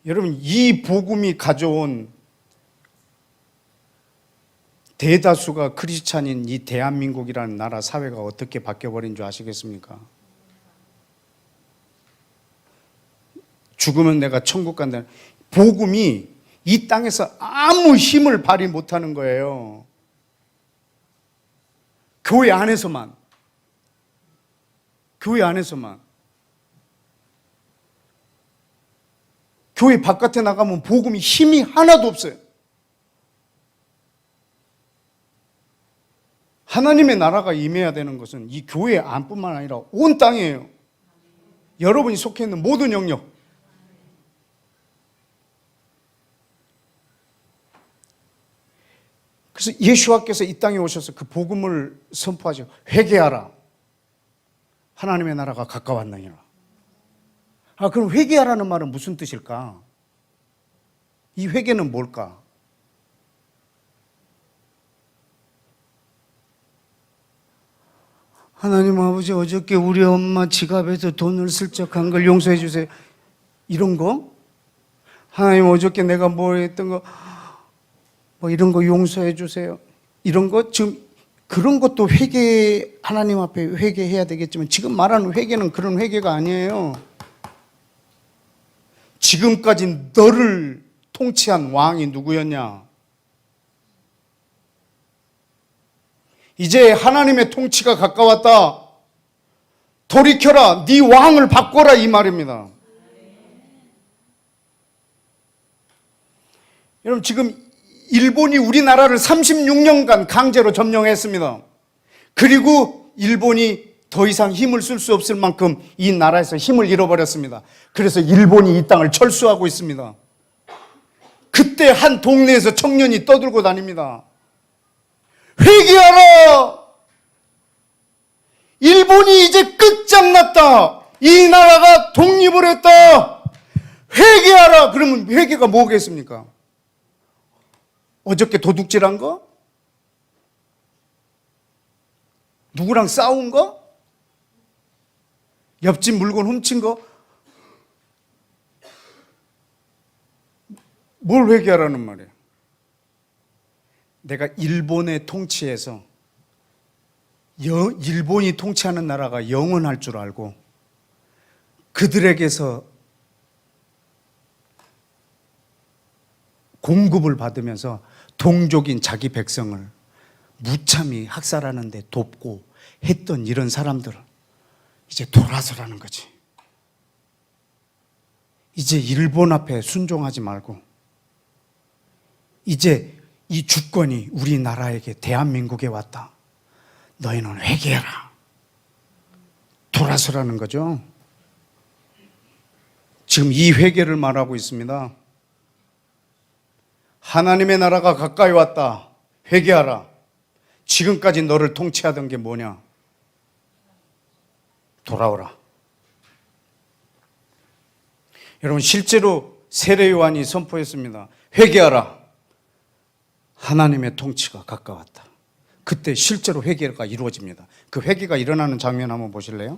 여러분, 이 복음이 가져온 대다수가 크리스찬인 이 대한민국이라는 나라 사회가 어떻게 바뀌어버린 줄 아시겠습니까? 죽으면 내가 천국 간다는 복음이 이 땅에서 아무 힘을 발휘 못하는 거예요. 교회 안에서만. 교회 바깥에 나가면 복음이 힘이 하나도 없어요. 하나님의 나라가 임해야 되는 것은 이 교회 안뿐만 아니라 온 땅이에요. 여러분이 속해 있는 모든 영역. 그래서 예수와께서 이 땅에 오셔서 그 복음을 선포하죠. 회개하라. 하나님의 나라가 가까웠느니라. 그럼 회개하라는 말은 무슨 뜻일까? 이 회개는 뭘까? 하나님 아버지, 어저께 우리 엄마 지갑에서 돈을 슬쩍 한 걸 용서해 주세요. 이런 거? 하나님 어저께 내가 뭐 했던 거, 뭐 이런 거 용서해 주세요. 이런 거 지금 그런 것도 회개, 하나님 앞에 회개해야 되겠지만 지금 말하는 회개는 그런 회개가 아니에요. 지금까지 너를 통치한 왕이 누구였냐? 이제 하나님의 통치가 가까웠다. 돌이켜라. 네 왕을 바꿔라 이 말입니다. 여러분 지금 일본이 우리나라를 36년간 강제로 점령했습니다. 그리고 일본이 더 이상 힘을 쓸 수 없을 만큼 이 나라에서 힘을 잃어버렸습니다. 그래서 일본이 이 땅을 철수하고 있습니다. 그때 한 동네에서 청년이 떠들고 다닙니다. 회개하라! 일본이 이제 끝장났다! 이 나라가 독립을 했다! 회개하라! 그러면 회개가 뭐겠습니까? 어저께 도둑질한 거? 누구랑 싸운 거? 옆집 물건 훔친 거? 뭘 회개하라는 말이에요? 내가 일본의 통치에서 일본이 통치하는 나라가 영원할 줄 알고 그들에게서 공급을 받으면서 동족인 자기 백성을 무참히 학살하는 데 돕고 했던 이런 사람들은 이제 돌아서라는 거지. 이제 일본 앞에 순종하지 말고 이제 이 주권이 우리나라에게 대한민국에 왔다. 너희는 회개해라. 돌아서라는 거죠. 지금 이 회개를 말하고 있습니다. 하나님의 나라가 가까이 왔다. 회개하라. 지금까지 너를 통치하던 게 뭐냐? 돌아오라. 여러분 실제로 세례 요한이 선포했습니다. 회개하라. 하나님의 통치가 가까웠다. 그때 실제로 회개가 이루어집니다. 그 회개가 일어나는 장면 한번 보실래요?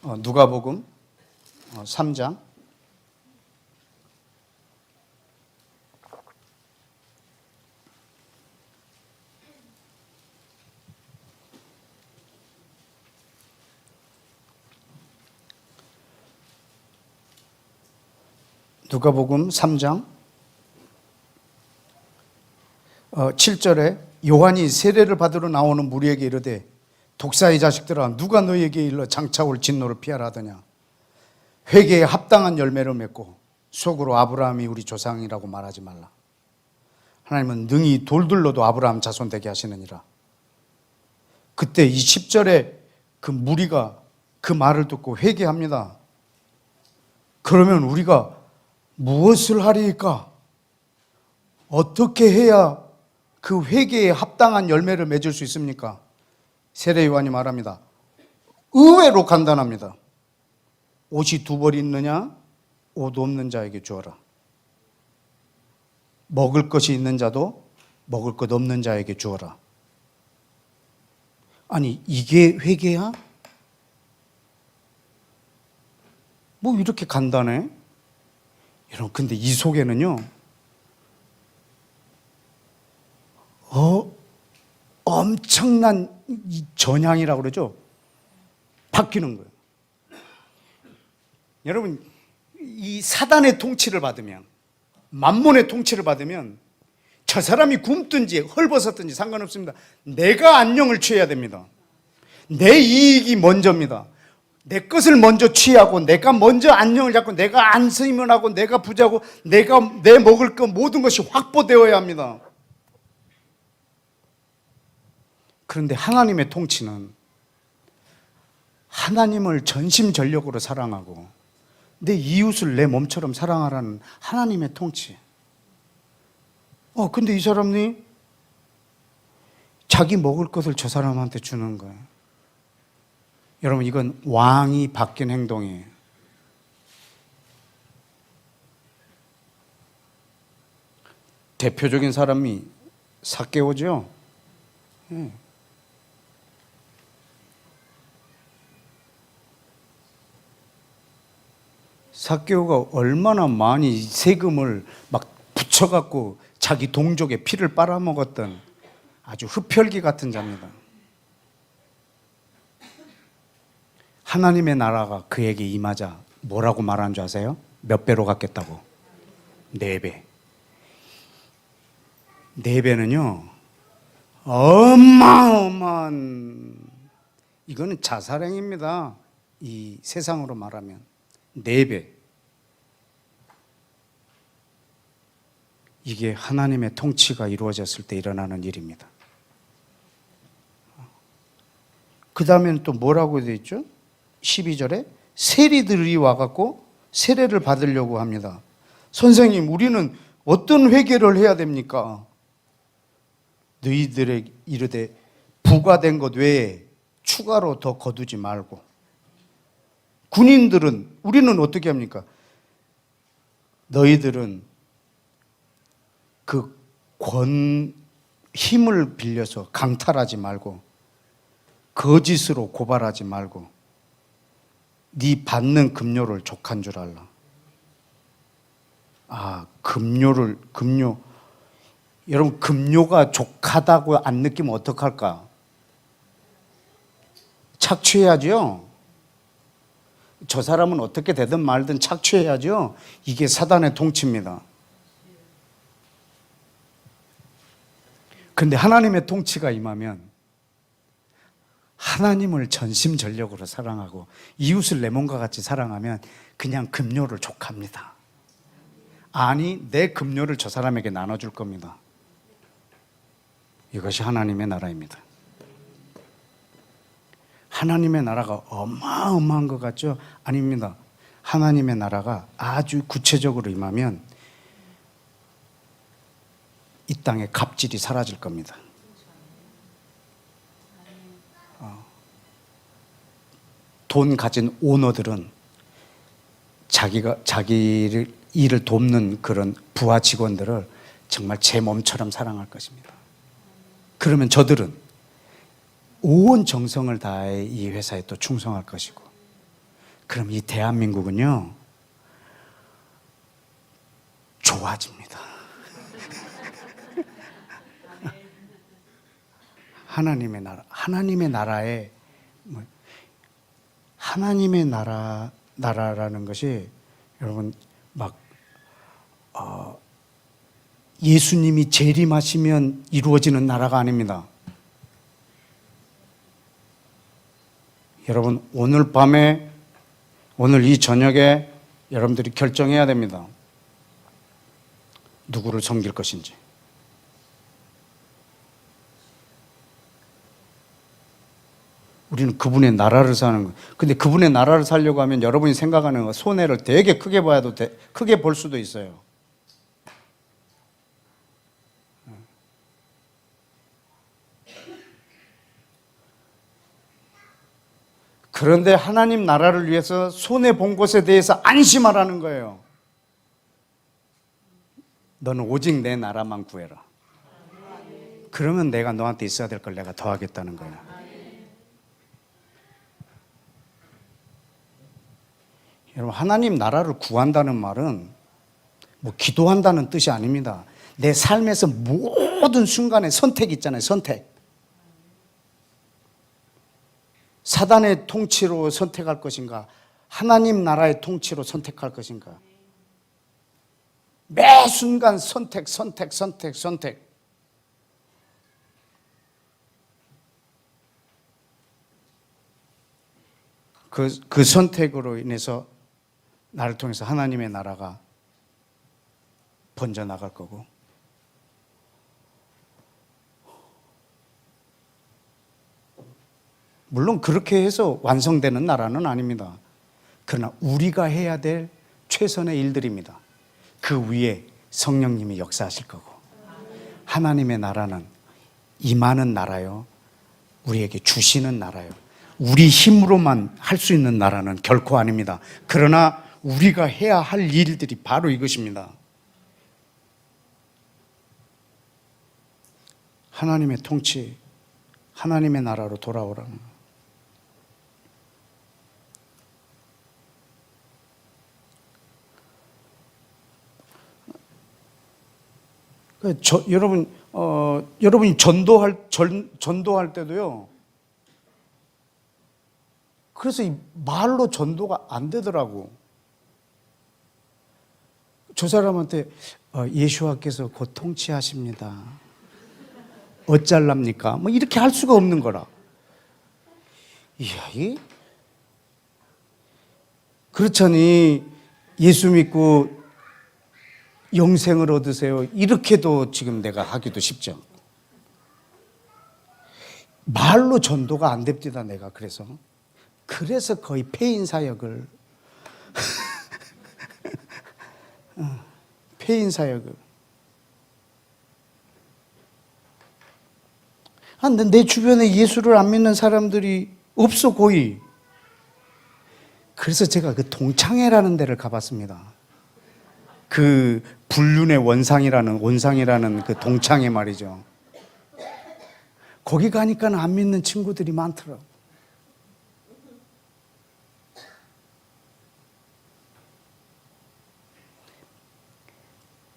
누가복음 3장 누가복음 3장 7절에 요한이 세례를 받으러 나오는 무리에게 이르되 독사의 자식들아 누가 너희에게 일러 장차 올 진노를 피하라 하더냐. 회개에 합당한 열매를 맺고 속으로 아브라함이 우리 조상이라고 말하지 말라. 하나님은 능히 돌들로도 아브라함 자손 되게 하시느니라. 그때 이 10절에 그 무리가 그 말을 듣고 회개합니다. 그러면 우리가 무엇을 하리이까? 어떻게 해야 그 회개에 합당한 열매를 맺을 수 있습니까? 세례 요한이 말합니다. 의외로 간단합니다. 옷이 두 벌 있느냐? 옷 없는 자에게 주어라. 먹을 것이 있는 자도 먹을 것 없는 자에게 주어라. 아니 이게 회개야? 뭐 이렇게 간단해? 여러분 근데 이 속에는요 엄청난 이 전향이라고 그러죠. 바뀌는 거예요. 여러분 이 사단의 통치를 받으면 만몬의 통치를 받으면 저 사람이 굶든지 헐벗었든지 상관없습니다. 내가 안녕을 취해야 됩니다. 내 이익이 먼저입니다. 내 것을 먼저 취하고 내가 먼저 안녕을 잡고 내가 안수임을 하고 내가 부자고 내가 내 먹을 것 모든 것이 확보되어야 합니다. 그런데 하나님의 통치는 하나님을 전심전력으로 사랑하고 내 이웃을 내 몸처럼 사랑하라는 하나님의 통치. 근데 이 사람이 자기 먹을 것을 저 사람한테 주는 거예요. 여러분, 이건 왕이 바뀐 행동이에요. 대표적인 사람이 삭개오죠. 삭개오가 얼마나 많이 세금을 막 붙여갖고 자기 동족의 피를 빨아먹었던 아주 흡혈귀 같은 자입니다. 하나님의 나라가 그에게 임하자 뭐라고 말한 줄 아세요? 몇 배로 갚겠다고? 4배. 4배는요 어마어마한, 이거는 자살행위입니다. 이 세상으로 말하면 4배. 이게 하나님의 통치가 이루어졌을 때 일어나는 일입니다. 그 다음에는 또 뭐라고 되어 있죠? 12절에 세리들이 와갖고 세례를 받으려고 합니다. 선생님, 우리는 어떤 회개를 해야 됩니까? 너희들에게 이르되 부과된 것 외에 추가로 더 거두지 말고. 군인들은, 우리는 어떻게 합니까? 너희들은 그 힘을 빌려서 강탈하지 말고 거짓으로 고발하지 말고 네 받는 급료를 족한 줄 알라. 급료. 여러분, 급료가 족하다고 안 느끼면 어떡할까? 착취해야죠. 저 사람은 어떻게 되든 말든 착취해야죠. 이게 사단의 통치입니다. 그런데 하나님의 통치가 임하면 하나님을 전심전력으로 사랑하고 이웃을 내 몸과 같이 사랑하면 그냥 급료를 족합니다. 아니, 내 급료를 저 사람에게 나눠줄 겁니다. 이것이 하나님의 나라입니다. 하나님의 나라가 어마어마한 것 같죠? 아닙니다. 하나님의 나라가 아주 구체적으로 임하면 이 땅의 갑질이 사라질 겁니다. 돈 가진 오너들은 자기를 일을 돕는 그런 부하 직원들을 정말 제 몸처럼 사랑할 것입니다. 그러면 저들은 온 정성을 다해 이 회사에 또 충성할 것이고, 그럼 이 대한민국은요 좋아집니다. 하나님의 나라, 하나님의 나라라는 것이 여러분 예수님이 재림하시면 이루어지는 나라가 아닙니다. 여러분, 오늘 밤에, 오늘 이 저녁에 여러분들이 결정해야 됩니다. 누구를 섬길 것인지. 우리는 그분의 나라를 사는 거예요. 근데 그분의 나라를 살려고 하면 여러분이 생각하는 거 손해를 되게 크게 봐도 크게 볼 수도 있어요. 그런데 하나님 나라를 위해서 손해 본 것에 대해서 안심하라는 거예요. 너는 오직 내 나라만 구해라. 그러면 내가 너한테 있어야 될 걸 내가 더하겠다는 거예요. 여러분, 하나님 나라를 구한다는 말은 뭐 기도한다는 뜻이 아닙니다. 내 삶에서 모든 순간에 선택 있잖아요. 선택. 사단의 통치로 선택할 것인가, 하나님 나라의 통치로 선택할 것인가. 매 순간 선택. 그 선택으로 인해서 나를 통해서 하나님의 나라가 번져나갈 거고, 물론 그렇게 해서 완성되는 나라는 아닙니다. 그러나 우리가 해야 될 최선의 일들입니다. 그 위에 성령님이 역사하실 거고, 하나님의 나라는 임하는 나라요, 우리에게 주시는 나라요, 우리 힘으로만 할 수 있는 나라는 결코 아닙니다. 그러나 우리가 해야 할 일들이 바로 이것입니다. 하나님의 통치, 하나님의 나라로 돌아오라는 것. 여러분이 전도할 때도요. 그래서 이 말로 전도가 안 되더라고. 저 사람한테 예수와께서 곧 통치하십니다. 어쩔랍니까? 뭐 이렇게 할 수가 없는 거라. 이야, 그렇잖니 예수 믿고 영생을 얻으세요. 이렇게도 지금 내가 하기도 쉽죠. 말로 전도가 안 됩니다. 내가 그래서 거의 폐인 사역을 폐인 사역을. 근데 내 주변에 예수를 안 믿는 사람들이 없어 거의. 그래서 제가 그 동창회라는 데를 가봤습니다. 그 불륜의 원상이라는 그 동창회 말이죠. 거기 가니까 안 믿는 친구들이 많더라고.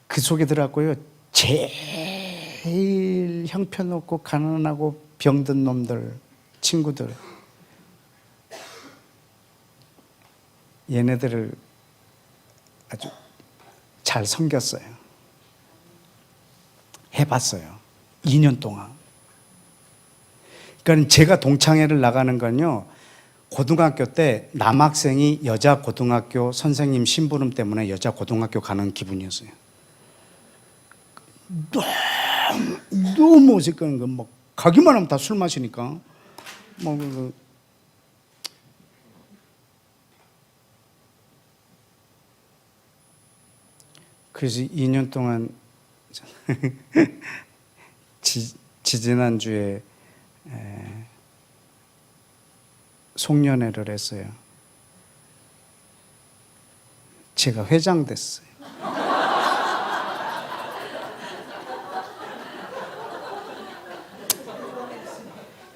그 속에 들어갔고요. 제일 형편없고 가난하고 병든 놈들, 친구들. 얘네들을 아주 잘 섬겼어요. 해봤어요. 2년 동안. 그러니까 제가 동창회를 나가는 건요, 고등학교 때 남학생이 여자 고등학교 선생님 심부름 때문에 여자 고등학교 가는 기분이었어요. 너무 어색한 거, 막 가기만 하면 다 술 마시니까. 그래서 2년 동안 지지난주에 송년회를 했어요. 제가 회장 됐어요.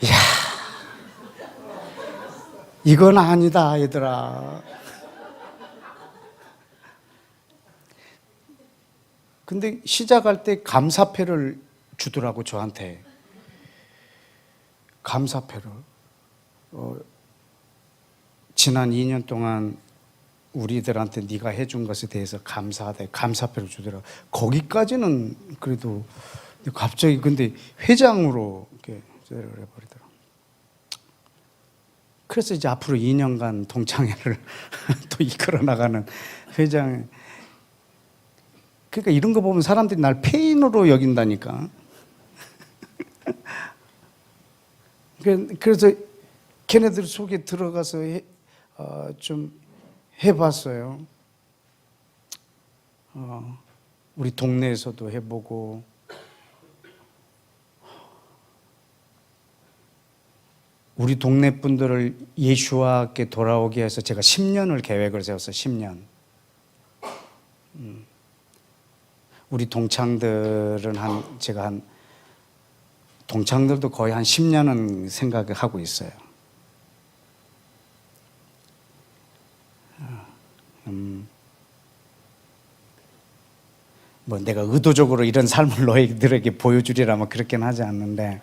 이야, 이건 아니다, 얘들아. 근데 시작할 때 감사패를 주더라고, 저한테. 감사패를. 지난 2년 동안 우리들한테 네가 해준 것에 대해서 감사하다, 감사패를 주더라고. 거기까지는 그래도, 갑자기 근데 회장으로 이렇게 해버리더라고. 그래서 이제 앞으로 2년간 동창회를 또 이끌어 나가는 회장. 그러니까 이런 거 보면 사람들이 날 폐인으로 여긴다니까. 그래서 걔네들 속에 들어가서 좀 해봤어요. 우리 동네에서도 해보고. 우리 동네 분들을 예수와께 돌아오게 해서 제가 10년을 계획을 세웠어요. 10년. 우리 동창들은 동창들도 거의 한 10년은 생각을 하고 있어요. 뭐 내가 의도적으로 이런 삶을 너희들에게 보여주리라면 그렇게는 하지 않는데,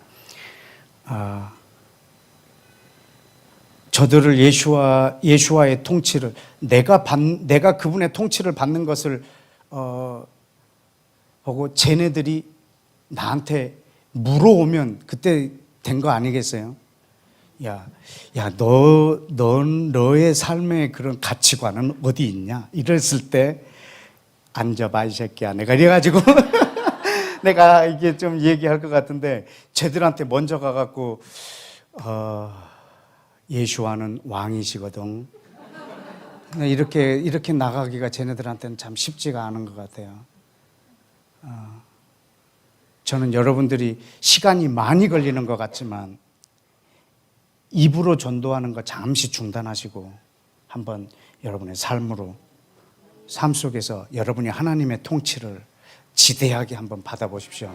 저들을 예수와의 통치를, 내가 그분의 통치를 받는 것을 보고 쟤네들이 나한테 물어오면 그때 된 거 아니겠어요? 너의 삶의 그런 가치관은 어디 있냐? 이랬을 때, 앉아봐, 이 새끼야. 내가 이래가지고, 내가 이게 좀 얘기할 것 같은데, 쟤들한테 먼저 가갖고, 예수와는 왕이시거든. 이렇게 나가기가 쟤네들한테는 참 쉽지가 않은 것 같아요. 저는 여러분들이 시간이 많이 걸리는 것 같지만 입으로 전도하는 거 잠시 중단하시고 한번 여러분의 삶 속에서 여러분이 하나님의 통치를 지대하게 한번 받아보십시오.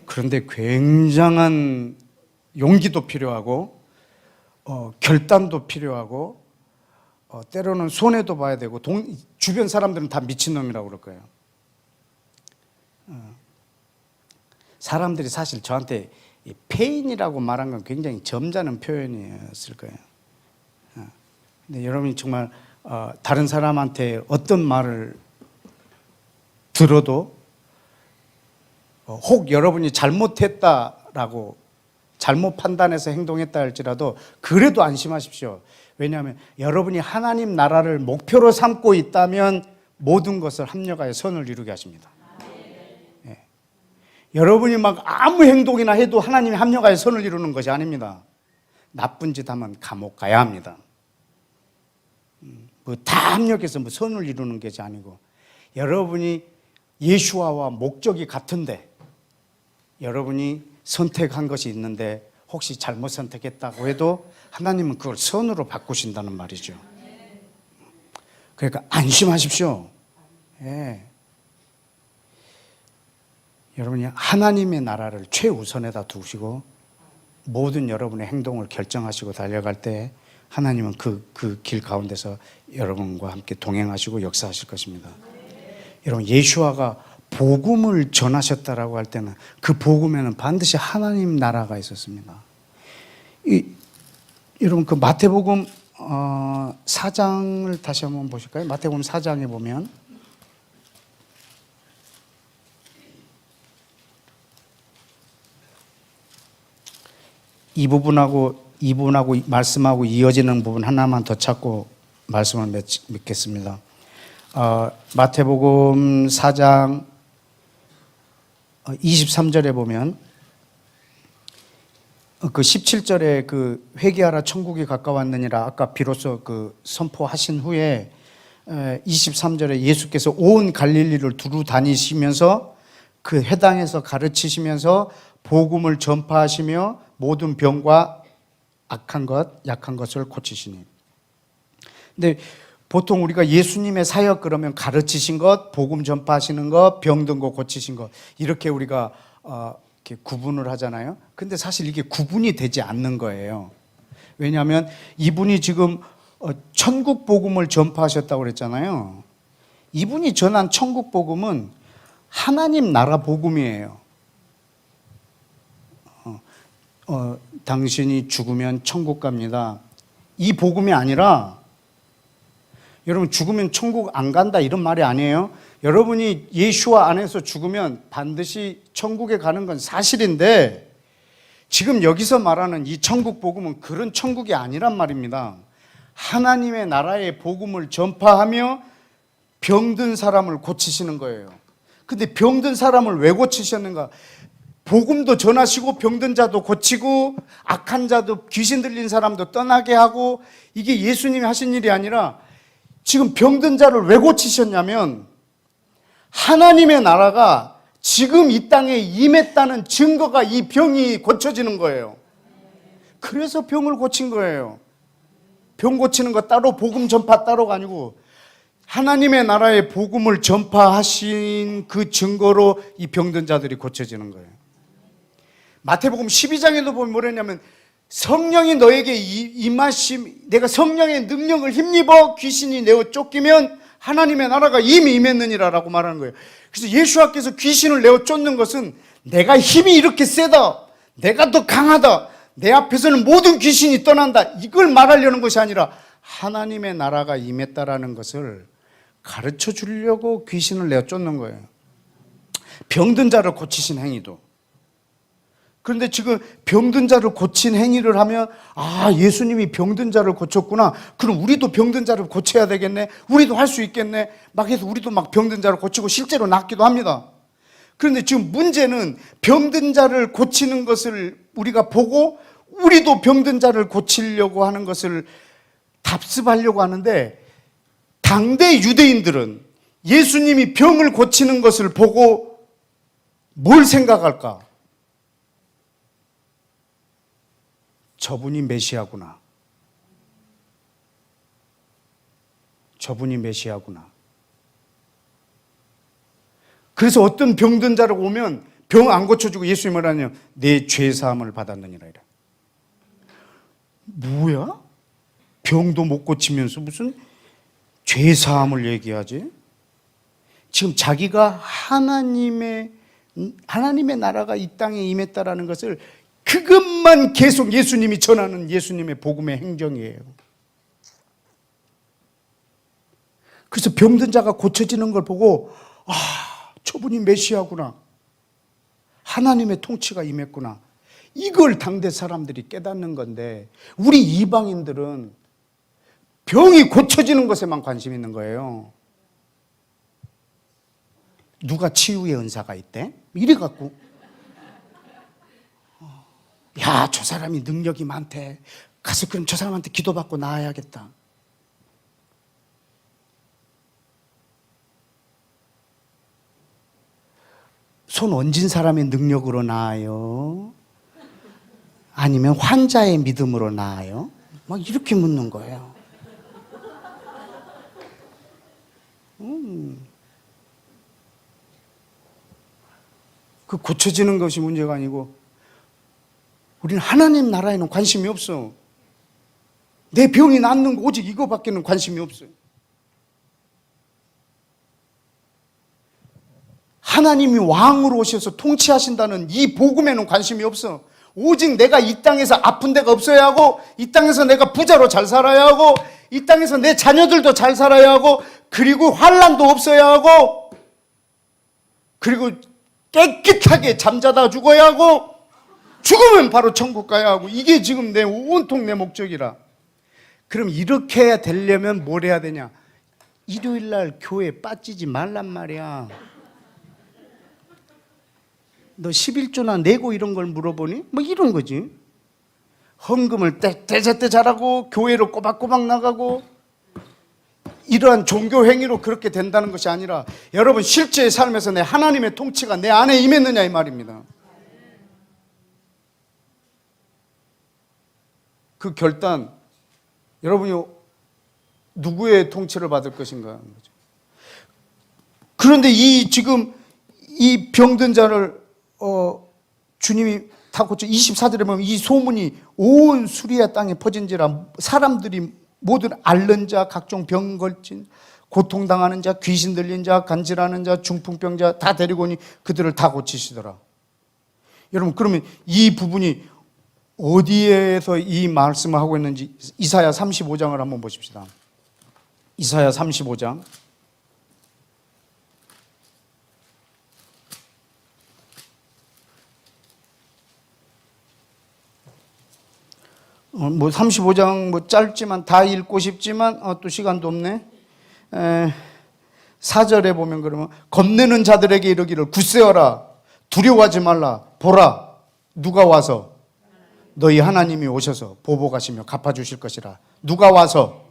그런데 굉장한 용기도 필요하고 결단도 필요하고 때로는 손해도 봐야 되고 주변 사람들은 다 미친놈이라고 그럴 거예요. 사람들이 사실 저한테 페인이라고 말한 건 굉장히 점잖은 표현이었을 거예요. 근데 여러분이 정말 다른 사람한테 어떤 말을 들어도 혹 여러분이 잘못했다라고 잘못 판단해서 행동했다 할지라도 그래도 안심하십시오. 왜냐하면 여러분이 하나님 나라를 목표로 삼고 있다면 모든 것을 합력하여 선을 이루게 하십니다. 예. 여러분이 막 아무 행동이나 해도 하나님이 합력하여 선을 이루는 것이 아닙니다. 나쁜 짓 하면 감옥 가야 합니다. 다 합력해서 선을 이루는 것이 아니고 여러분이 예수와와 목적이 같은데 여러분이 선택한 것이 있는데 혹시 잘못 선택했다고 해도 하나님은 그걸 선으로 바꾸신다는 말이죠. 그러니까 안심하십시오. 예. 여러분이 하나님의 나라를 최우선에다 두시고 모든 여러분의 행동을 결정하시고 달려갈 때 하나님은 그 길 가운데서 여러분과 함께 동행하시고 역사하실 것입니다. 여러분, 예수와가 복음을 전하셨다라고 할 때는 그 복음에는 반드시 하나님 나라가 있었습니다. 여러분, 그 마태복음 4장을 다시 한번 보실까요? 마태복음 4장에 보면 이 부분하고 말씀하고 이어지는 부분 하나만 더 찾고 말씀을 맺겠습니다. 마태복음 4장 23절에 보면 그 17절에 그 회개하라 천국이 가까웠느니라 아까 비로소 그 선포하신 후에 23절에 예수께서 온 갈릴리를 두루 다니시면서 그 회당에서 가르치시면서 복음을 전파하시며 모든 병과 악한 것, 약한 것을 고치시니. 근데 보통 우리가 예수님의 사역 그러면 가르치신 것, 복음 전파하시는 것, 병든 거 고치신 것 이렇게 우리가 이렇게 구분을 하잖아요. 근데 사실 이게 구분이 되지 않는 거예요. 왜냐하면 이분이 지금 천국 복음을 전파하셨다고 그랬잖아요. 이분이 전한 천국 복음은 하나님 나라 복음이에요. 당신이 죽으면 천국 갑니다. 이 복음이 아니라 여러분 죽으면 천국 안 간다 이런 말이 아니에요. 여러분이 예수와 안에서 죽으면 반드시 천국에 가는 건 사실인데 지금 여기서 말하는 이 천국 복음은 그런 천국이 아니란 말입니다. 하나님의 나라의 복음을 전파하며 병든 사람을 고치시는 거예요. 근데 병든 사람을 왜 고치셨는가? 복음도 전하시고 병든 자도 고치고 악한 자도 귀신 들린 사람도 떠나게 하고 이게 예수님이 하신 일이 아니라 지금 병든 자를 왜 고치셨냐면 하나님의 나라가 지금 이 땅에 임했다는 증거가 이 병이 고쳐지는 거예요. 그래서 병을 고친 거예요. 병 고치는 거 따로 복음 전파 따로가 아니고 하나님의 나라의 복음을 전파하신 그 증거로 이 병든 자들이 고쳐지는 거예요. 마태복음 12장에도 보면 뭐랬냐면 성령이 너에게 임하심, 내가 성령의 능력을 힘입어 귀신이 내어 쫓기면 하나님의 나라가 이미 임했느니라라고 말하는 거예요. 그래서 예수께서 귀신을 내어 쫓는 것은 내가 힘이 이렇게 세다, 내가 더 강하다, 내 앞에서는 모든 귀신이 떠난다 이걸 말하려는 것이 아니라 하나님의 나라가 임했다라는 것을 가르쳐 주려고 귀신을 내어 쫓는 거예요. 병든 자를 고치신 행위도. 그런데 지금 병든 자를 고친 행위를 하면 예수님이 병든 자를 고쳤구나. 그럼 우리도 병든 자를 고쳐야 되겠네. 우리도 할 수 있겠네. 막 해서 우리도 막 병든 자를 고치고 실제로 낫기도 합니다. 그런데 지금 문제는 병든 자를 고치는 것을 우리가 보고 우리도 병든 자를 고치려고 하는 것을 답습하려고 하는데, 당대 유대인들은 예수님이 병을 고치는 것을 보고 뭘 생각할까? 저분이 메시아구나. 저분이 메시아구나. 그래서 어떤 병든 자를 오면 병 안 고쳐주고 예수님이 뭐라냐? 내 죄사함을 받았느니라 이래. 뭐야? 병도 못 고치면서 무슨 죄사함을 얘기하지? 지금 자기가 하나님의 나라가 이 땅에 임했다라는 것을, 그것만 계속 예수님이 전하는 예수님의 복음의 행정이에요. 그래서 병든 자가 고쳐지는 걸 보고, 저분이 메시아구나, 하나님의 통치가 임했구나, 이걸 당대 사람들이 깨닫는 건데, 우리 이방인들은 병이 고쳐지는 것에만 관심 있는 거예요. 누가 치유의 은사가 있대? 이래 갖고, 야, 저 사람이 능력이 많대, 가서 그럼 저 사람한테 기도받고 나아야겠다. 손 얹은 사람의 능력으로 나아요? 아니면 환자의 믿음으로 나아요? 막 이렇게 묻는 거예요. 그 고쳐지는 것이 문제가 아니고, 우리는 하나님 나라에는 관심이 없어. 내 병이 낫는 거 오직 이거밖에는 관심이 없어요. 하나님이 왕으로 오셔서 통치하신다는 이 복음에는 관심이 없어. 오직 내가 이 땅에서 아픈 데가 없어야 하고, 이 땅에서 내가 부자로 잘 살아야 하고, 이 땅에서 내 자녀들도 잘 살아야 하고, 그리고 환난도 없어야 하고, 그리고 깨끗하게 잠자다 죽어야 하고, 죽으면 바로 천국 가야 하고, 이게 지금 내 온통 내 목적이라. 그럼 이렇게 되려면 뭘 해야 되냐? 일요일날 교회 빠지지 말란 말이야. 너 11조나 내고 이런 걸 물어보니? 뭐 이런 거지. 헌금을 때제때 잘하고, 교회로 꼬박꼬박 나가고, 이러한 종교 행위로 그렇게 된다는 것이 아니라, 여러분 실제의 삶에서 내 하나님의 통치가 내 안에 임했느냐 이 말입니다. 그 결단, 여러분이 누구의 통치를 받을 것인가 하는 거죠. 그런데 지금 이 병든 자를 주님이 다 고쳐, 24절에 보면 이 소문이 온 수리아 땅에 퍼진지라, 사람들이 모든 앓는 자, 각종 병 걸친, 고통당하는 자, 귀신 들린 자, 간질하는 자, 중풍병자 다 데리고 오니 그들을 다 고치시더라. 여러분, 그러면 이 부분이 어디에서 이 말씀을 하고 있는지 이사야 35장을 한번 보십시다. 이사야 35장. 뭐 35장 뭐 짧지만 다 읽고 싶지만 또 시간도 없네. 4절에 보면 그러면 겁내는 자들에게 이르기를 굳세어라, 두려워하지 말라, 보라 누가 와서 너희 하나님이 오셔서 보복하시며 갚아주실 것이라. 누가 와서?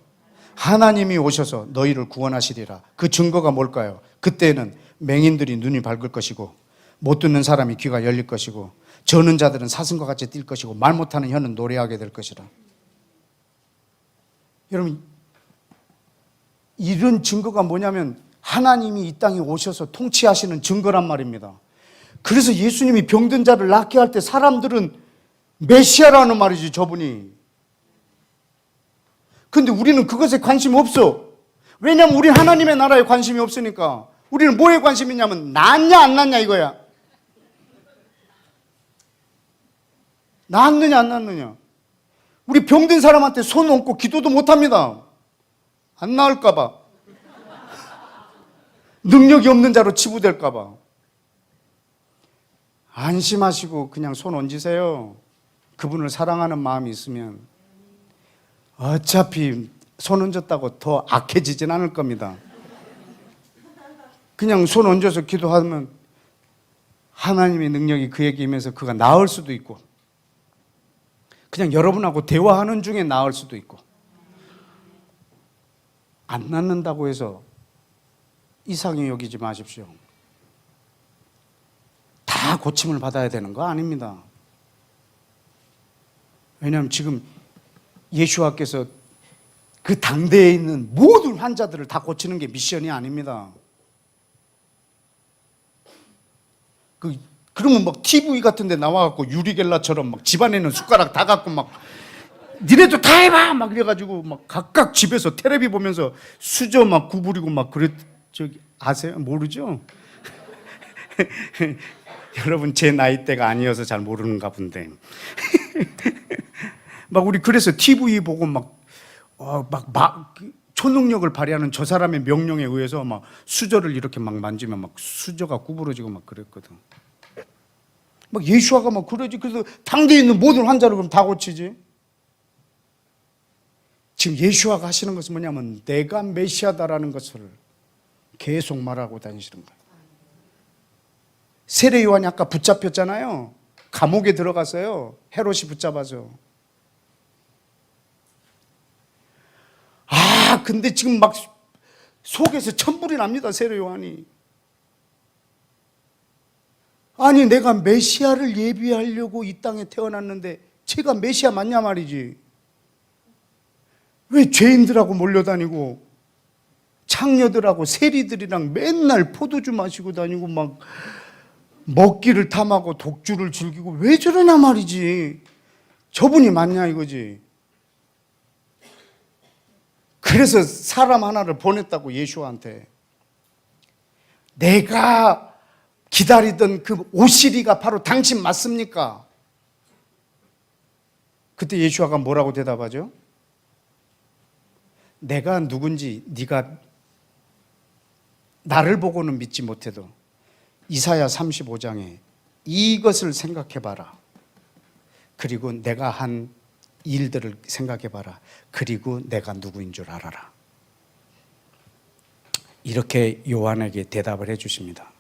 하나님이 오셔서 너희를 구원하시리라. 그 증거가 뭘까요? 그때는 맹인들이 눈이 밝을 것이고, 못 듣는 사람이 귀가 열릴 것이고, 저는 자들은 사슴과 같이 뛸 것이고, 말 못하는 혀는 노래하게 될 것이라. 여러분, 이런 증거가 뭐냐면 하나님이 이 땅에 오셔서 통치하시는 증거란 말입니다. 그래서 예수님이 병든 자를 낫게 할 때 사람들은 메시아라는 말이지, 저분이. 근데 우리는 그것에 관심이 없어. 왜냐하면 우리 하나님의 나라에 관심이 없으니까. 우리는 뭐에 관심이 있냐면 낫냐 안 낫냐 이거야. 낫느냐 안 낫느냐. 우리 병든 사람한테 손 얹고 기도도 못합니다. 안 나을까 봐. 능력이 없는 자로 치부될까 봐. 안심하시고 그냥 손 얹으세요. 그분을 사랑하는 마음이 있으면 어차피 손 얹었다고 더 악해지진 않을 겁니다. 그냥 손 얹어서 기도하면 하나님의 능력이 그에게 임해서 그가 나을 수도 있고, 그냥 여러분하고 대화하는 중에 나을 수도 있고, 안 낫는다고 해서 이상히 여기지 마십시오. 다 고침을 받아야 되는 거 아닙니다. 왜냐하면 지금 예수와께서 그 당대에 있는 모든 환자들을 다 고치는 게 미션이 아닙니다. 그러면 막 TV 같은 데 나와갖고 유리겔라처럼 막 집안에는 숟가락 다 갖고 막 니네도 다 해봐! 막 이래가지고 막 각각 집에서 텔레비 보면서 수저 막 구부리고 막 저기 아세요? 모르죠? 여러분 제 나이대가 아니어서 잘 모르는가 본데. 막 우리 그래서 TV 보고 막 초능력을 발휘하는 저 사람의 명령에 의해서 막 수저를 이렇게 막 만지면 막 수저가 구부러지고 막 그랬거든. 막 예수아가 막 그러지. 그래서 당대에 있는 모든 환자를 그럼 다 고치지. 지금 예수아가 하시는 것은 뭐냐면 내가 메시아다라는 것을 계속 말하고 다니시는 거예요. 세례 요한이 아까 붙잡혔잖아요. 감옥에 들어갔어요. 헤롯이 붙잡아서. 근데 지금 막 속에서 천불이 납니다. 세례 요한이. 아니 내가 메시아를 예비하려고 이 땅에 태어났는데 제가 메시아 맞냐 말이지. 왜 죄인들하고 몰려다니고 창녀들하고 세리들이랑 맨날 포도주 마시고 다니고 막 먹기를 탐하고 독주를 즐기고 왜 저러냐 말이지. 저분이 맞냐 이거지. 그래서 사람 하나를 보냈다고 예수한테. 내가 기다리던 그 오시리가 바로 당신 맞습니까? 그때 예수아가 뭐라고 대답하죠? 내가 누군지 네가 나를 보고는 믿지 못해도 이사야 35장에 이것을 생각해봐라. 그리고 내가 한 일들을 생각해봐라. 그리고 내가 누구인 줄 알아라. 이렇게 요한에게 대답을 해주십니다.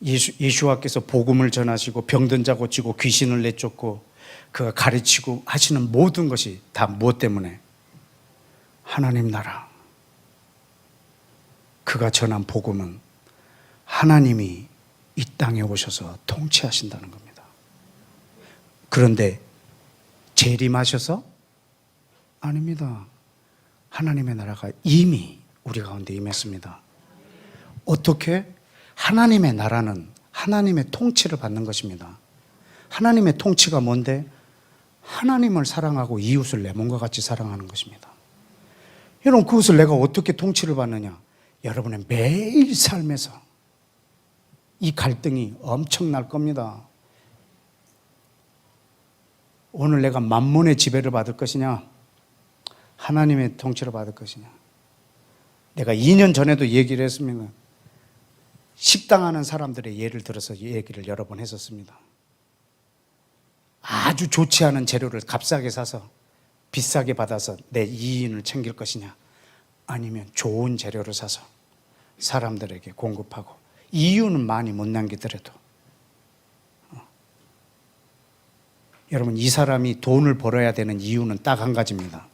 예수와께서 복음을 전하시고 병든 자 고치고 귀신을 내쫓고 그가 가르치고 하시는 모든 것이 다 무엇 때문에? 하나님 나라. 그가 전한 복음은 하나님이 이 땅에 오셔서 통치하신다는 겁니다. 그런데 재림하셔서? 아닙니다. 하나님의 나라가 이미 우리 가운데 임했습니다. 어떻게? 하나님의 나라는 하나님의 통치를 받는 것입니다. 하나님의 통치가 뭔데? 하나님을 사랑하고 이웃을 내 몸과 같이 사랑하는 것입니다. 여러분 그것을 내가 어떻게 통치를 받느냐? 여러분의 매일 삶에서 이 갈등이 엄청날 겁니다. 오늘 내가 만몬의 지배를 받을 것이냐? 하나님의 통치를 받을 것이냐? 내가 2년 전에도 얘기를 했습니다. 식당하는 사람들의 예를 들어서 얘기를 여러 번 했었습니다. 아주 좋지 않은 재료를 값싸게 사서 비싸게 받아서 내 이인을 챙길 것이냐? 아니면 좋은 재료를 사서 사람들에게 공급하고 이유는 많이 못 남기더라도 여러분 이 사람이 돈을 벌어야 되는 이유는 딱 한 가지입니다.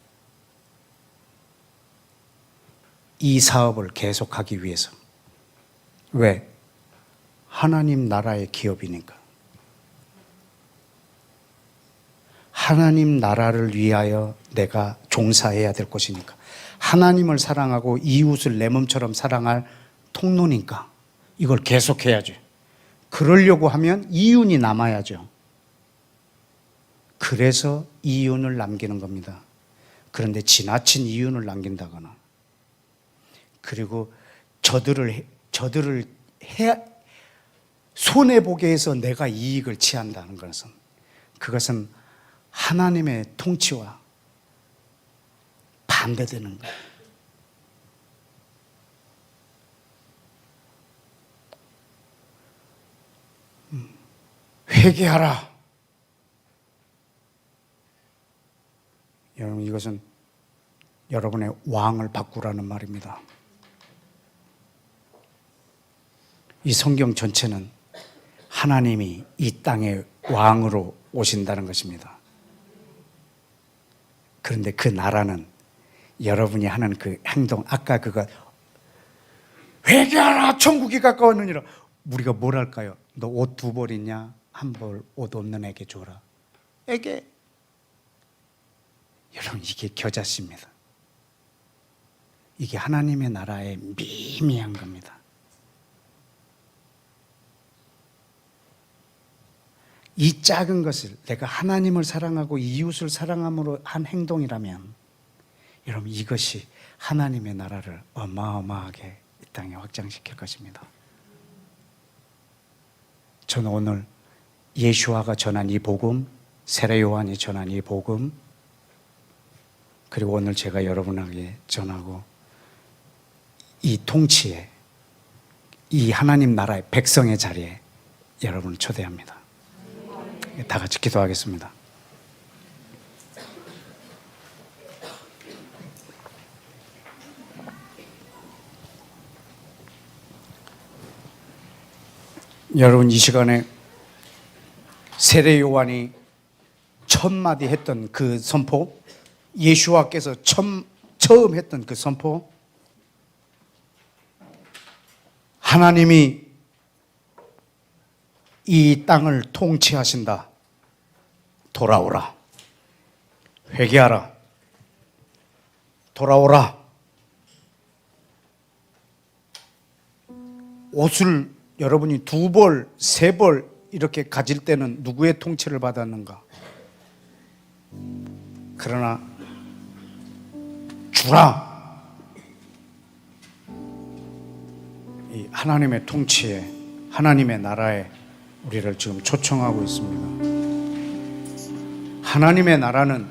이 사업을 계속하기 위해서. 왜? 하나님 나라의 기업이니까. 하나님 나라를 위하여 내가 종사해야 될 것이니까. 하나님을 사랑하고 이웃을 내 몸처럼 사랑할 통로니까 이걸 계속해야죠. 그러려고 하면 이윤이 남아야죠. 그래서 이윤을 남기는 겁니다. 그런데 지나친 이윤을 남긴다거나 그리고 저들을 손해보게 해서 내가 이익을 취한다는 것은 그것은 하나님의 통치와 반대되는 거예요. 회개하라. 여러분 이것은 여러분의 왕을 바꾸라는 말입니다. 이 성경 전체는 하나님이 이 땅의 왕으로 오신다는 것입니다. 그런데 그 나라는 여러분이 하는 그 행동, 아까 그거 회개하라 천국이 가까웠느니라, 우리가 뭘 할까요? 너 옷 2벌 있냐? 1벌 옷 없는 애게 줘라. 애게. 여러분, 이게 겨자씨입니다. 이게 하나님의 나라의 미미한 겁니다. 이 작은 것을 내가 하나님을 사랑하고 이웃을 사랑함으로 한 행동이라면, 여러분, 이것이 하나님의 나라를 어마어마하게 이 땅에 확장시킬 것입니다. 저는 오늘 예수와가 전한 이 복음, 세례 요한이 전한 이 복음, 그리고 오늘 제가 여러분에게 전하고 이 통치에, 이 하나님 나라의 백성의 자리에 여러분을 초대합니다. 다 같이 기도하겠습니다. 여러분, 이 시간에 세례 요한이 1000마디 했던 그 선포, 예수와께서 처음 했던 그 선포, 하나님이 이 땅을 통치하신다. 돌아오라. 회개하라. 돌아오라. 옷을 여러분이 2벌, 3벌 이렇게 가질 때는 누구의 통치를 받았는가? 그러나 주라. 이 하나님의 통치에, 하나님의 나라에 우리를 지금 초청하고 있습니다. 하나님의 나라는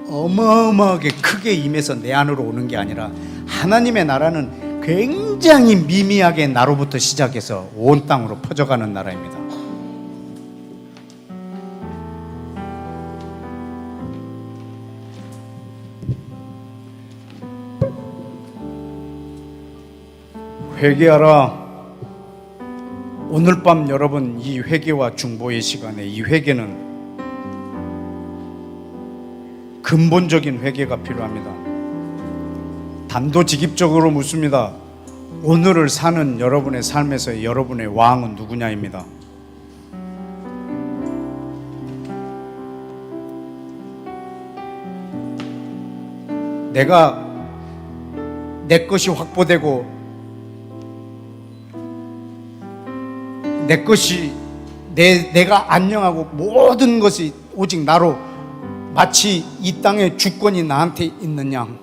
어마어마하게 크게 임해서 내 안으로 오는 게 아니라, 하나님의 나라는 굉장히 미미하게 나로부터 시작해서 온 땅으로 퍼져가는 나라입니다. 회개하라. 오늘 밤 여러분, 이 회개와 중보의 시간에 이 회개는 근본적인 회개가 필요합니다. 단도직입적으로 묻습니다. 오늘을 사는 여러분의 삶에서 여러분의 왕은 누구냐입니다. 내가 내 것이 확보되고 내 것이 내가 안녕하고 모든 것이 오직 나로, 마치 이 땅의 주권이 나한테 있는 양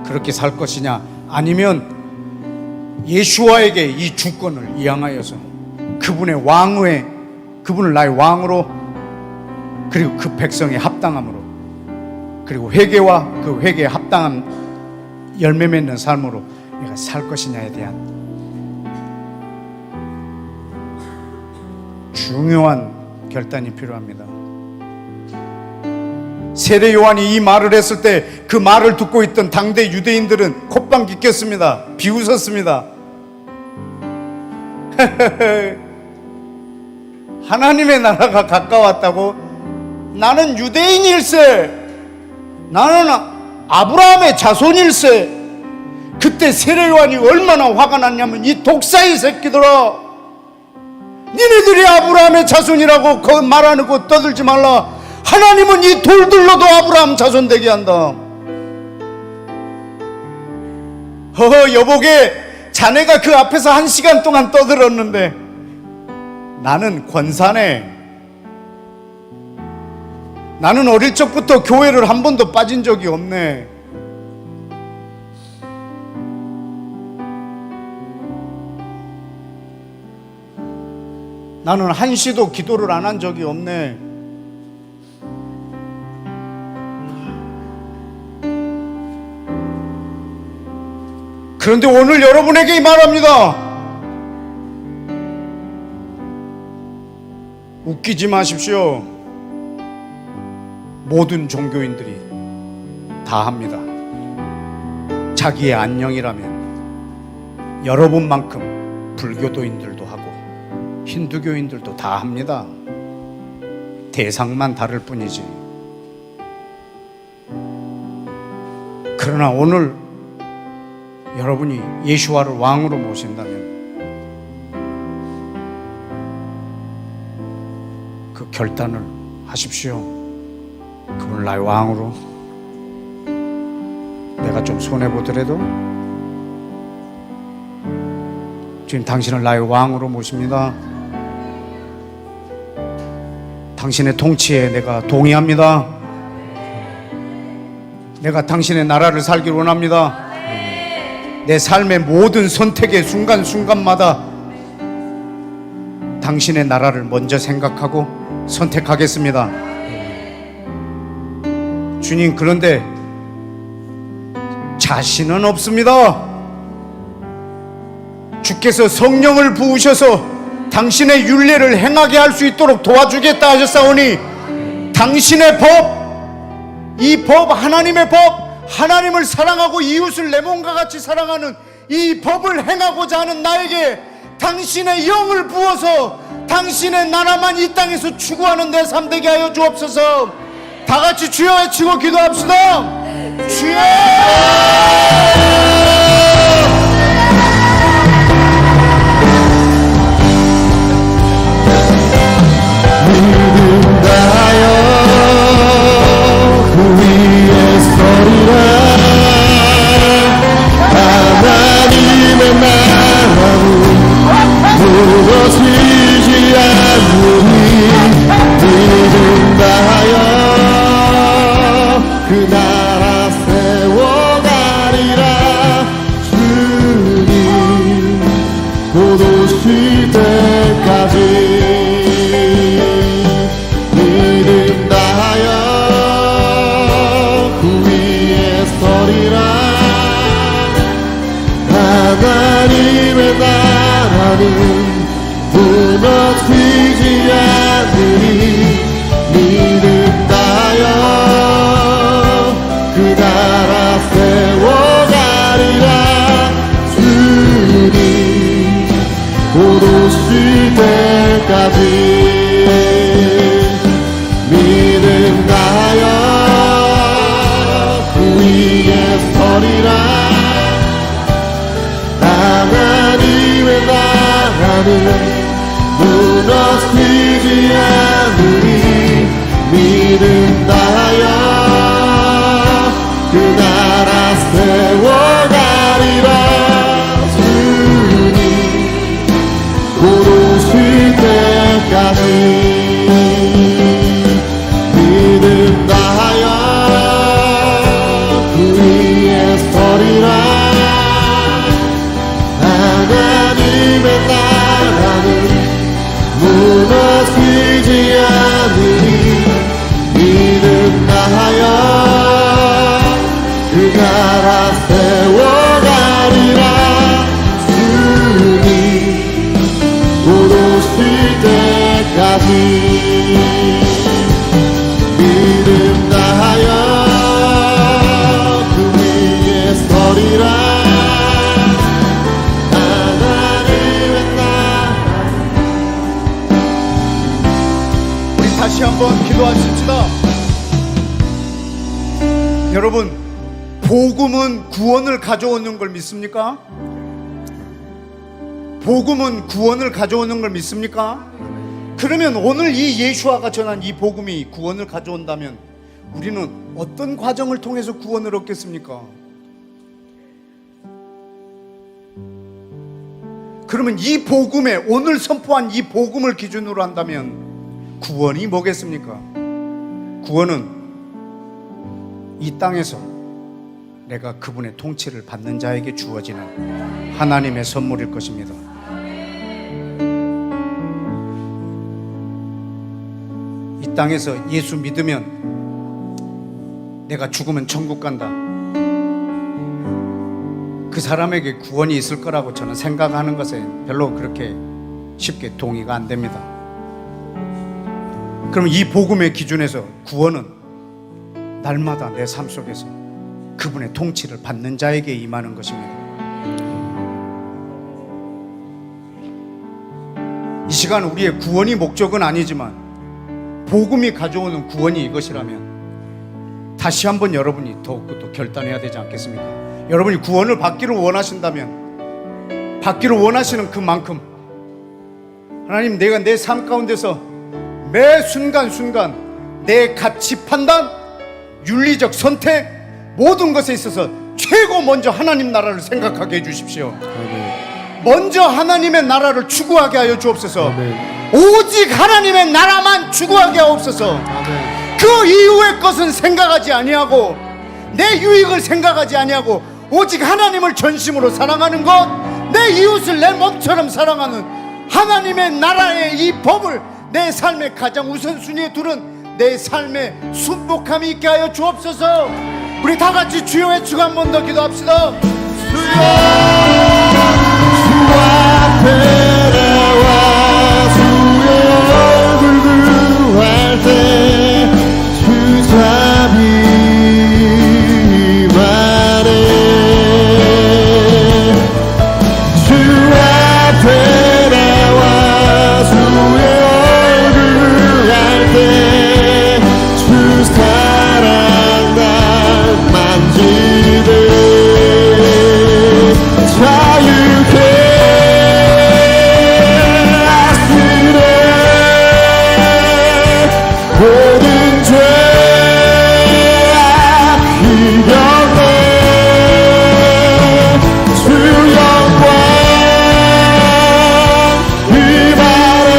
그렇게 살 것이냐, 아니면 예수와에게 이 주권을 이양하여서 그분의 왕의, 그분을 나의 왕으로, 그리고 그 백성의 합당함으로, 그리고 회개와 그 회개에 합당한 열매 맺는 삶으로 내가 살 것이냐에 대한 중요한 결단이 필요합니다. 세례 요한이 이 말을 했을 때 그 말을 듣고 있던 당대 유대인들은 콧방귀 꼈습니다. 비웃었습니다. 하나님의 나라가 가까웠다고? 나는 유대인일세, 나는 아브라함의 자손일세. 그때 세례 요한이 얼마나 화가 났냐면, 이 독사의 새끼들아, 니네들이 아브라함의 자손이라고 그 말하는 거 떠들지 말라. 하나님은 이 돌들로도 아브라함 자손 되게 한다. 허허, 여보게, 자네가 그 앞에서 1시간 동안 떠들었는데 나는 권사네. 나는 어릴 적부터 교회를 한 번도 빠진 적이 없네. 나는 한시도 기도를 안 한 적이 없네. 그런데 오늘 여러분에게 말합니다. 웃기지 마십시오. 모든 종교인들이 다 합니다. 자기의 안녕이라면 여러분만큼 불교도인들도 하고 힌두교인들도 다 합니다. 대상만 다를 뿐이지. 그러나 오늘 여러분이 예수와를 왕으로 모신다면 그 결단을 하십시오. 그분을 나의 왕으로, 내가 좀 손해보더라도 주님, 당신을 나의 왕으로 모십니다. 당신의 통치에 내가 동의합니다. 내가 당신의 나라를 살기를 원합니다. 내 삶의 모든 선택의 순간순간마다 당신의 나라를 먼저 생각하고 선택하겠습니다. 주님, 그런데 자신은 없습니다. 주께서 성령을 부으셔서 당신의 율례를 행하게 할 수 있도록 도와주겠다 하셨사오니, 당신의 법, 이 법, 하나님의 법, 하나님을 사랑하고 이웃을 내 몸과 같이 사랑하는 이 법을 행하고자 하는 나에게 당신의 영을 부어서 당신의 나라만 이 땅에서 추구하는 내 삶 되게 하여 주옵소서. 다 같이 주여 외치고 기도합시다. 주여! 믿음 다하여 그 위에 서리라. 하나님의 나라는 무너지지 않으니 믿음 다하여 그 나라 세워가리라. 주님 곧 오실 때까지 하나님의 나라는 무너지지 않으니 믿음 다하여 그 나라 세워가리라. 주님 곧 오실 때까지 믿음 다하여 그 위에 서리라. 하나님의 나라는 무너지지 않으니 믿음 다하여 그 나라 세워가리라. 주님 곧 오실 때까지 믿음 다하여 그 위에 서리라. 하나님의 나라는 무너지지 않으니 믿음 다하여 그 나라 세워가리라. 주님 곧 오실 때까지 믿음 다하여 그 위에 서리라. 다시 한번 기도하십시다. 여러분, 복음은 구원을 가져오는 걸 믿습니까? 복음은 구원을 가져오는 걸 믿습니까? 그러면 오늘 이 예수아가 전한 이 복음이 구원을 가져온다면 우리는 어떤 과정을 통해서 구원을 얻겠습니까? 그러면 이 복음에, 오늘 선포한 이 복음을 기준으로 한다면 구원이 뭐겠습니까? 구원은 이 땅에서 내가 그분의 통치를 받는 자에게 주어지는 하나님의 선물일 것입니다. 이 땅에서 예수 믿으면 내가 죽으면 천국 간다, 그 사람에게 구원이 있을 거라고 저는 생각하는 것에 별로 그렇게 쉽게 동의가 안 됩니다. 그럼 이 복음의 기준에서 구원은 날마다 내 삶 속에서 그분의 통치를 받는 자에게 임하는 것입니다. 이 시간 우리의 구원이 목적은 아니지만 복음이 가져오는 구원이 이것이라면 다시 한번 여러분이 더욱더 또 결단해야 되지 않겠습니까? 여러분이 구원을 받기를 원하신다면, 받기를 원하시는 그만큼 하나님, 내가 내 삶 가운데서 매 순간순간 내 가치 판단, 윤리적 선택, 모든 것에 있어서 최고 먼저 하나님 나라를 생각하게 해주십시오. 먼저 하나님의 나라를 추구하게 하여 주옵소서. 오직 하나님의 나라만 추구하게 하옵소서. 그 이후의 것은 생각하지 아니하고, 내 유익을 생각하지 아니하고, 오직 하나님을 전심으로 사랑하는 것, 내 이웃을 내 몸처럼 사랑하는 하나님의 나라의 이 법을 내 삶의 가장 우선순위에 두는 내 삶의 순복함이 있게 하여 주옵소서. 우리 다 같이 주여 외치고 한 번 더 기도합시다. 주여 주 앞에 나와 주의 얼굴 구할 때 주 자비만해. 주 앞에 나와 주의 얼굴 구할 때 주 사랑 날 만지네. 자유케 하시네. 모든 죄 이겼네. 주 영광 임하네.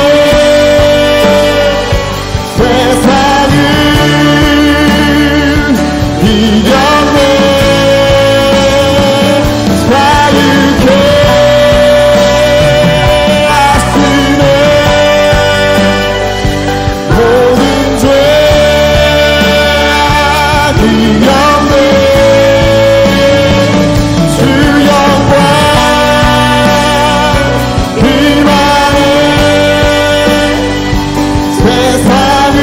세상을 이겼네. 자유케 하시네. 모든 죄 이겼네. 주 영광 임하네. 세상을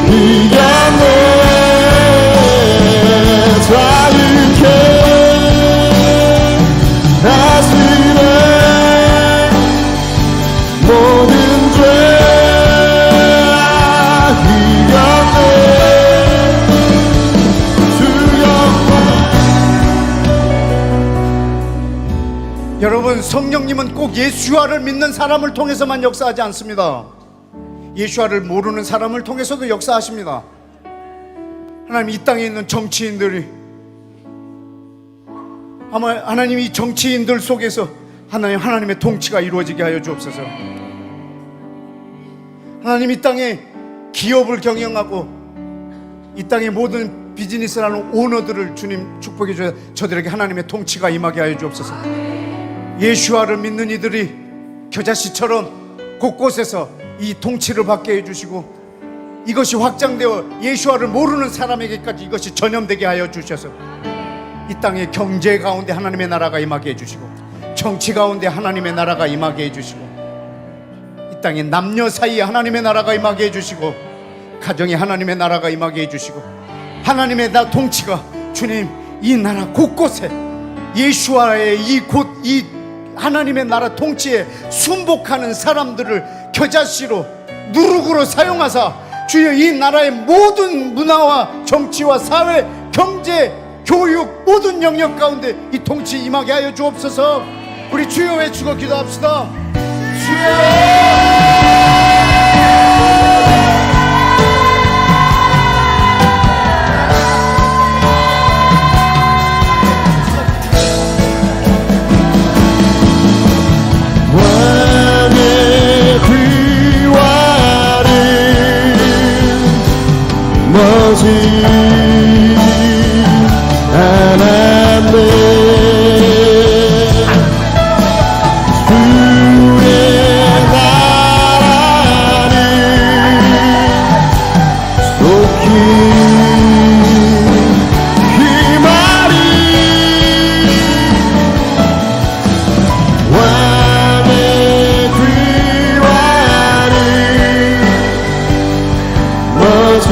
이겼네. 자유케 하시네. 모든 죄 이겼네. 주 영광. 여러분, 성령님은 꼭 예수와를 믿는 사람을 통해서만 역사하지 않습니다. 예수와를 모르는 사람을 통해서도 역사하십니다. 하나님, 이 땅에 있는 정치인들이 아마 하나님, 이 정치인들 속에서 하나님의 통치가 이루어지게 하여 주옵소서. 하나님, 이 땅에 기업을 경영하고 이 땅의 모든 비즈니스를 하는 오너들을 주님 축복해 주셔서 저들에게 하나님의 통치가 임하게 하여 주옵소서. 예수와를 믿는 이들이 겨자씨처럼 곳곳에서 이 통치를 받게 해주시고, 이것이 확장되어 예수와를 모르는 사람에게까지 이것이 전염되게 하여 주셔서 이 땅의 경제 가운데 하나님의 나라가 임하게 해주시고, 정치 가운데 하나님의 나라가 임하게 해주시고, 이 땅의 남녀 사이에 하나님의 나라가 임하게 해주시고, 가정에 하나님의 나라가 임하게 해주시고, 하나님의 통치가 주님 이 나라 곳곳에 예수와의 이 하나님의 나라 통치에 순복하는 사람들을 겨자씨로 누룩으로 사용하사 주여 이 나라의 모든 문화와 정치와 사회, 경제, 교육 모든 영역 가운데 이 통치 임하게 하여 주옵소서. 우리 주여 외치고 기도합시다. 주여! 머지 않았네. 주의 나라는 속히 희망이 왕의 귀환이 머지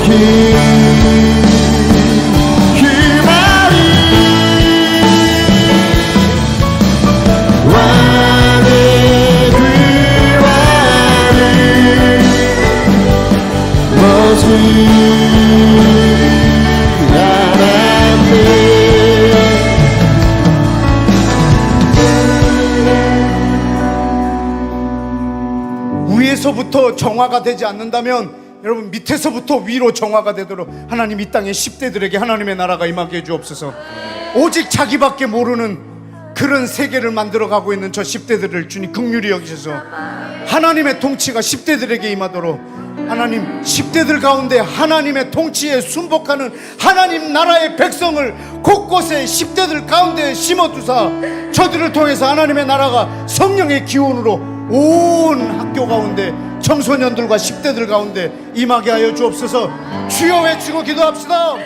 그 말이 왕의 그 말이 머지 않았네. 위에서부터 정화가 되지 않는다면 여러분 밑에서부터 위로 정화가 되도록 하나님 이 땅의 10대들에게 하나님의 나라가 임하게 해주옵소서. 오직 자기밖에 모르는 그런 세계를 만들어가고 있는 저 10대들을 주님 긍휼히 여기셔서 하나님의 통치가 10대들에게 임하도록 하나님 10대들 가운데 하나님의 통치에 순복하는 하나님 나라의 백성을 곳곳에 10대들 가운데 심어두사 저들을 통해서 하나님의 나라가 성령의 기운으로 온 학교 가운데 청소년들과 10대들 가운데 임하게 하여 주옵소서. 주여 외치고 기도합시다.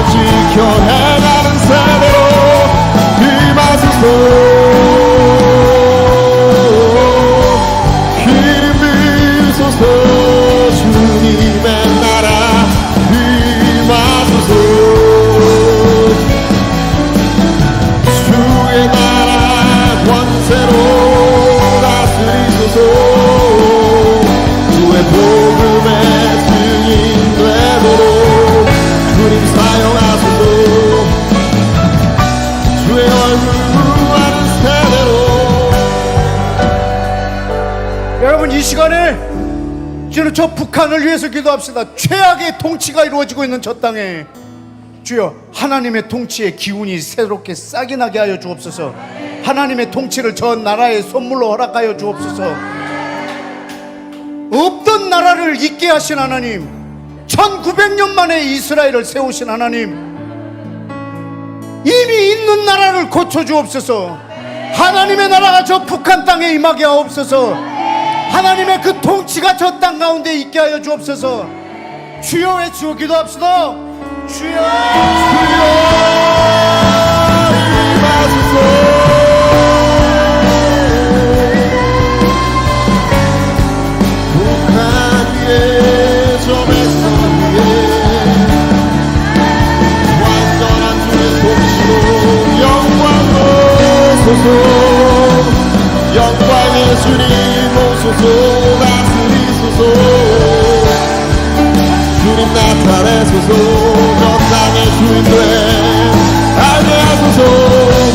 지켜내가는 세대로 임하소서. 기름부으소서. 주님의 나라 임하소서. 주의 나라 권세로 다스리소서. 주의 복음의 증인 되도록 주님 사용하소서. 주의 얼굴 구하는 세대로. 여러분 이 시간에 주는 저 북한을 위해서 기도합시다. 최악의 통치가 이루어지고 있는 저 땅에 주여 하나님의 통치의 기운이 새롭게 싹이 나게 하여 주옵소서. 하나님의 통치를 저 나라의 선물로 허락하여 주옵소서. 없던 나라를 있게 하신 하나님, 1900년 만에 이스라엘을 세우신 하나님, 이미 있는 나라를 고쳐주옵소서. 하나님의 나라가 저 북한 땅에 임하게 하옵소서. 하나님의 그 통치가 저 땅 가운데 있게 하여 주옵소서. 주여 외치고 기도합시다. 주여 임하소서. 북한 위에 저 백성 위에 완전한 주의 통치로 영광 오소서. 영광의 주님 오소서. 다스리소서. 주님 나타내소서. 저 땅의 주인됨 알게 하소서.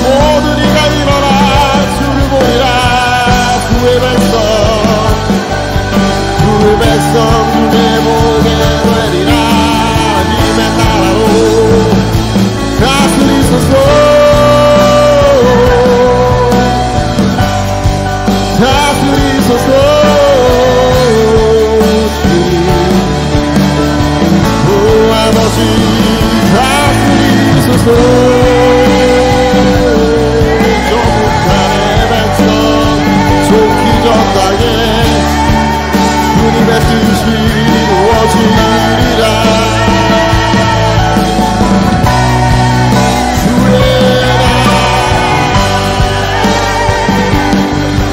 모든 이가 일어나 주를 보리라. 주의 백성 주의 백성 주의 복에 되리라. 님의 나라로 다스리소서. 다스리소서. 오 아버지 다스리소서. 저 북한의 백성 좋기 전 땅에 주님의 뜻이 이루어지리라. 주의 나라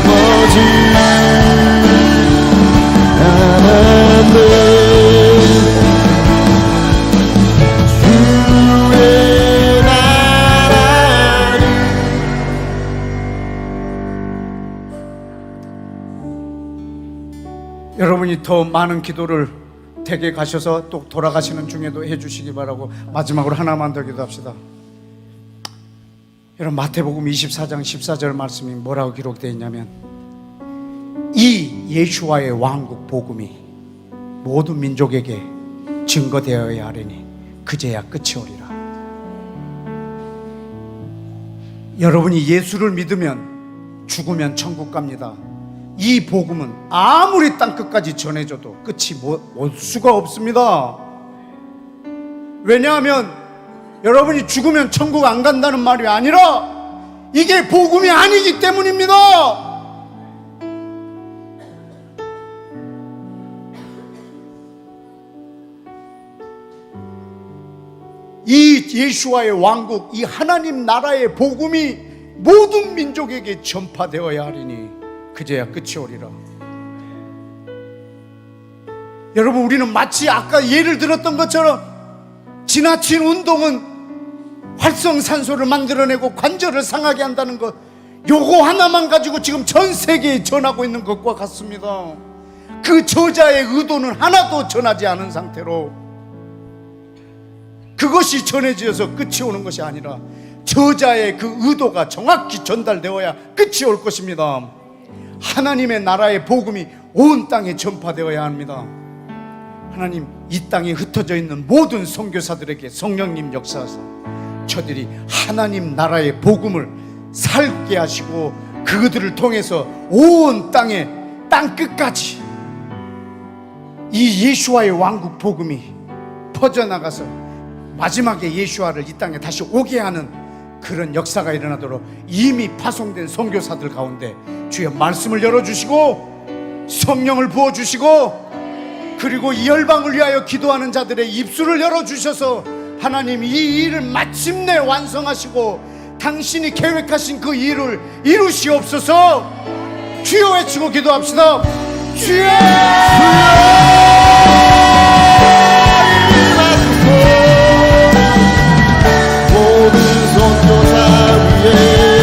머지 않았네. 주의 나라는 여러분이 더 많은 기도를 댁에 가셔서 또 돌아가시는 중에도 해주시기 바라고 마지막으로 하나만 더 기도합시다. 여러분 마태복음 24장 14절 말씀이 뭐라고 기록되어 있냐면 이 예수와의 왕국 복음이 모든 민족에게 증거되어야 하리니 그제야 끝이 오리라. 여러분이 예수를 믿으면 죽으면 천국 갑니다. 이 복음은 아무리 땅끝까지 전해져도 끝이 올 수가 없습니다. 왜냐하면 여러분이 죽으면 천국 안 간다는 말이 아니라 이게 복음이 아니기 때문입니다. 이 예수와의 왕국, 이 하나님 나라의 복음이 모든 민족에게 전파되어야 하리니 그제야 끝이 오리라. 여러분, 우리는 마치 아까 예를 들었던 것처럼 지나친 운동은 활성산소를 만들어내고 관절을 상하게 한다는 것, 요거 하나만 가지고 지금 전 세계에 전하고 있는 것과 같습니다. 그 저자의 의도는 하나도 전하지 않은 상태로 그것이 전해지어서 끝이 오는 것이 아니라 저자의 그 의도가 정확히 전달되어야 끝이 올 것입니다. 하나님의 나라의 복음이 온 땅에 전파되어야 합니다. 하나님, 이 땅에 흩어져 있는 모든 선교사들에게 성령님 역사하사 저들이 하나님 나라의 복음을 살게 하시고 그들을 통해서 온 땅에 땅끝까지 이 예수와의 왕국 복음이 퍼져나가서 마지막에 예수와를 이 땅에 다시 오게 하는 그런 역사가 일어나도록 이미 파송된 선교사들 가운데 주의 말씀을 열어주시고 성령을 부어주시고 그리고 이 열방을 위하여 기도하는 자들의 입술을 열어주셔서 하나님 이 일을 마침내 완성하시고 당신이 계획하신 그 일을 이루시옵소서. 주여 외치고 기도합시다. 주여! 모든 선교사 위에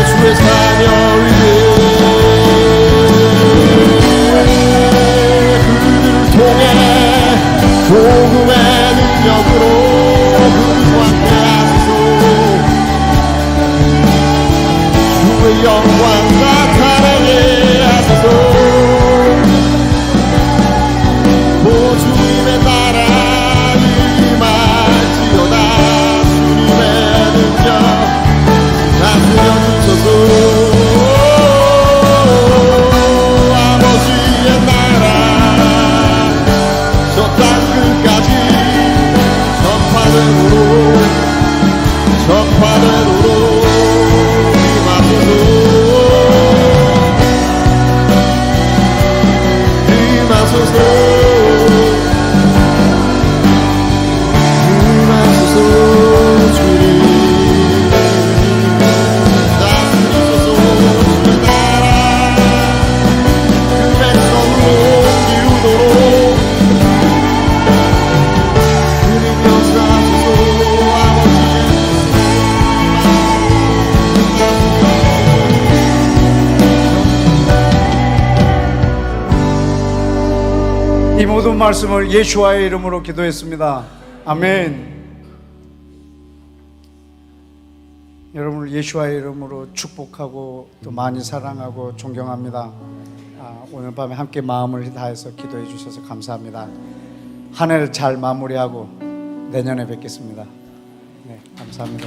주의 사명 위에 그들을 통해 복음의 능력으로 그들과 함께 하소서. 주의 영광 나타나게 하소서. 오 주님의 나라 임할지어다. 주님의 능력 다스려 주소서. 아버지의 나라 저 땅끝까지 전파되도록 임하소서. 이 모든 말씀을 예수와의 이름으로 기도했습니다. 아멘. 여러분을 예수와의 이름으로 축복하고 또 많이 사랑하고 존경합니다. 오늘 밤에 함께 마음을 다해서 기도해 주셔서 감사합니다. 한 해를 잘 마무리하고 내년에 뵙겠습니다. 네, 감사합니다.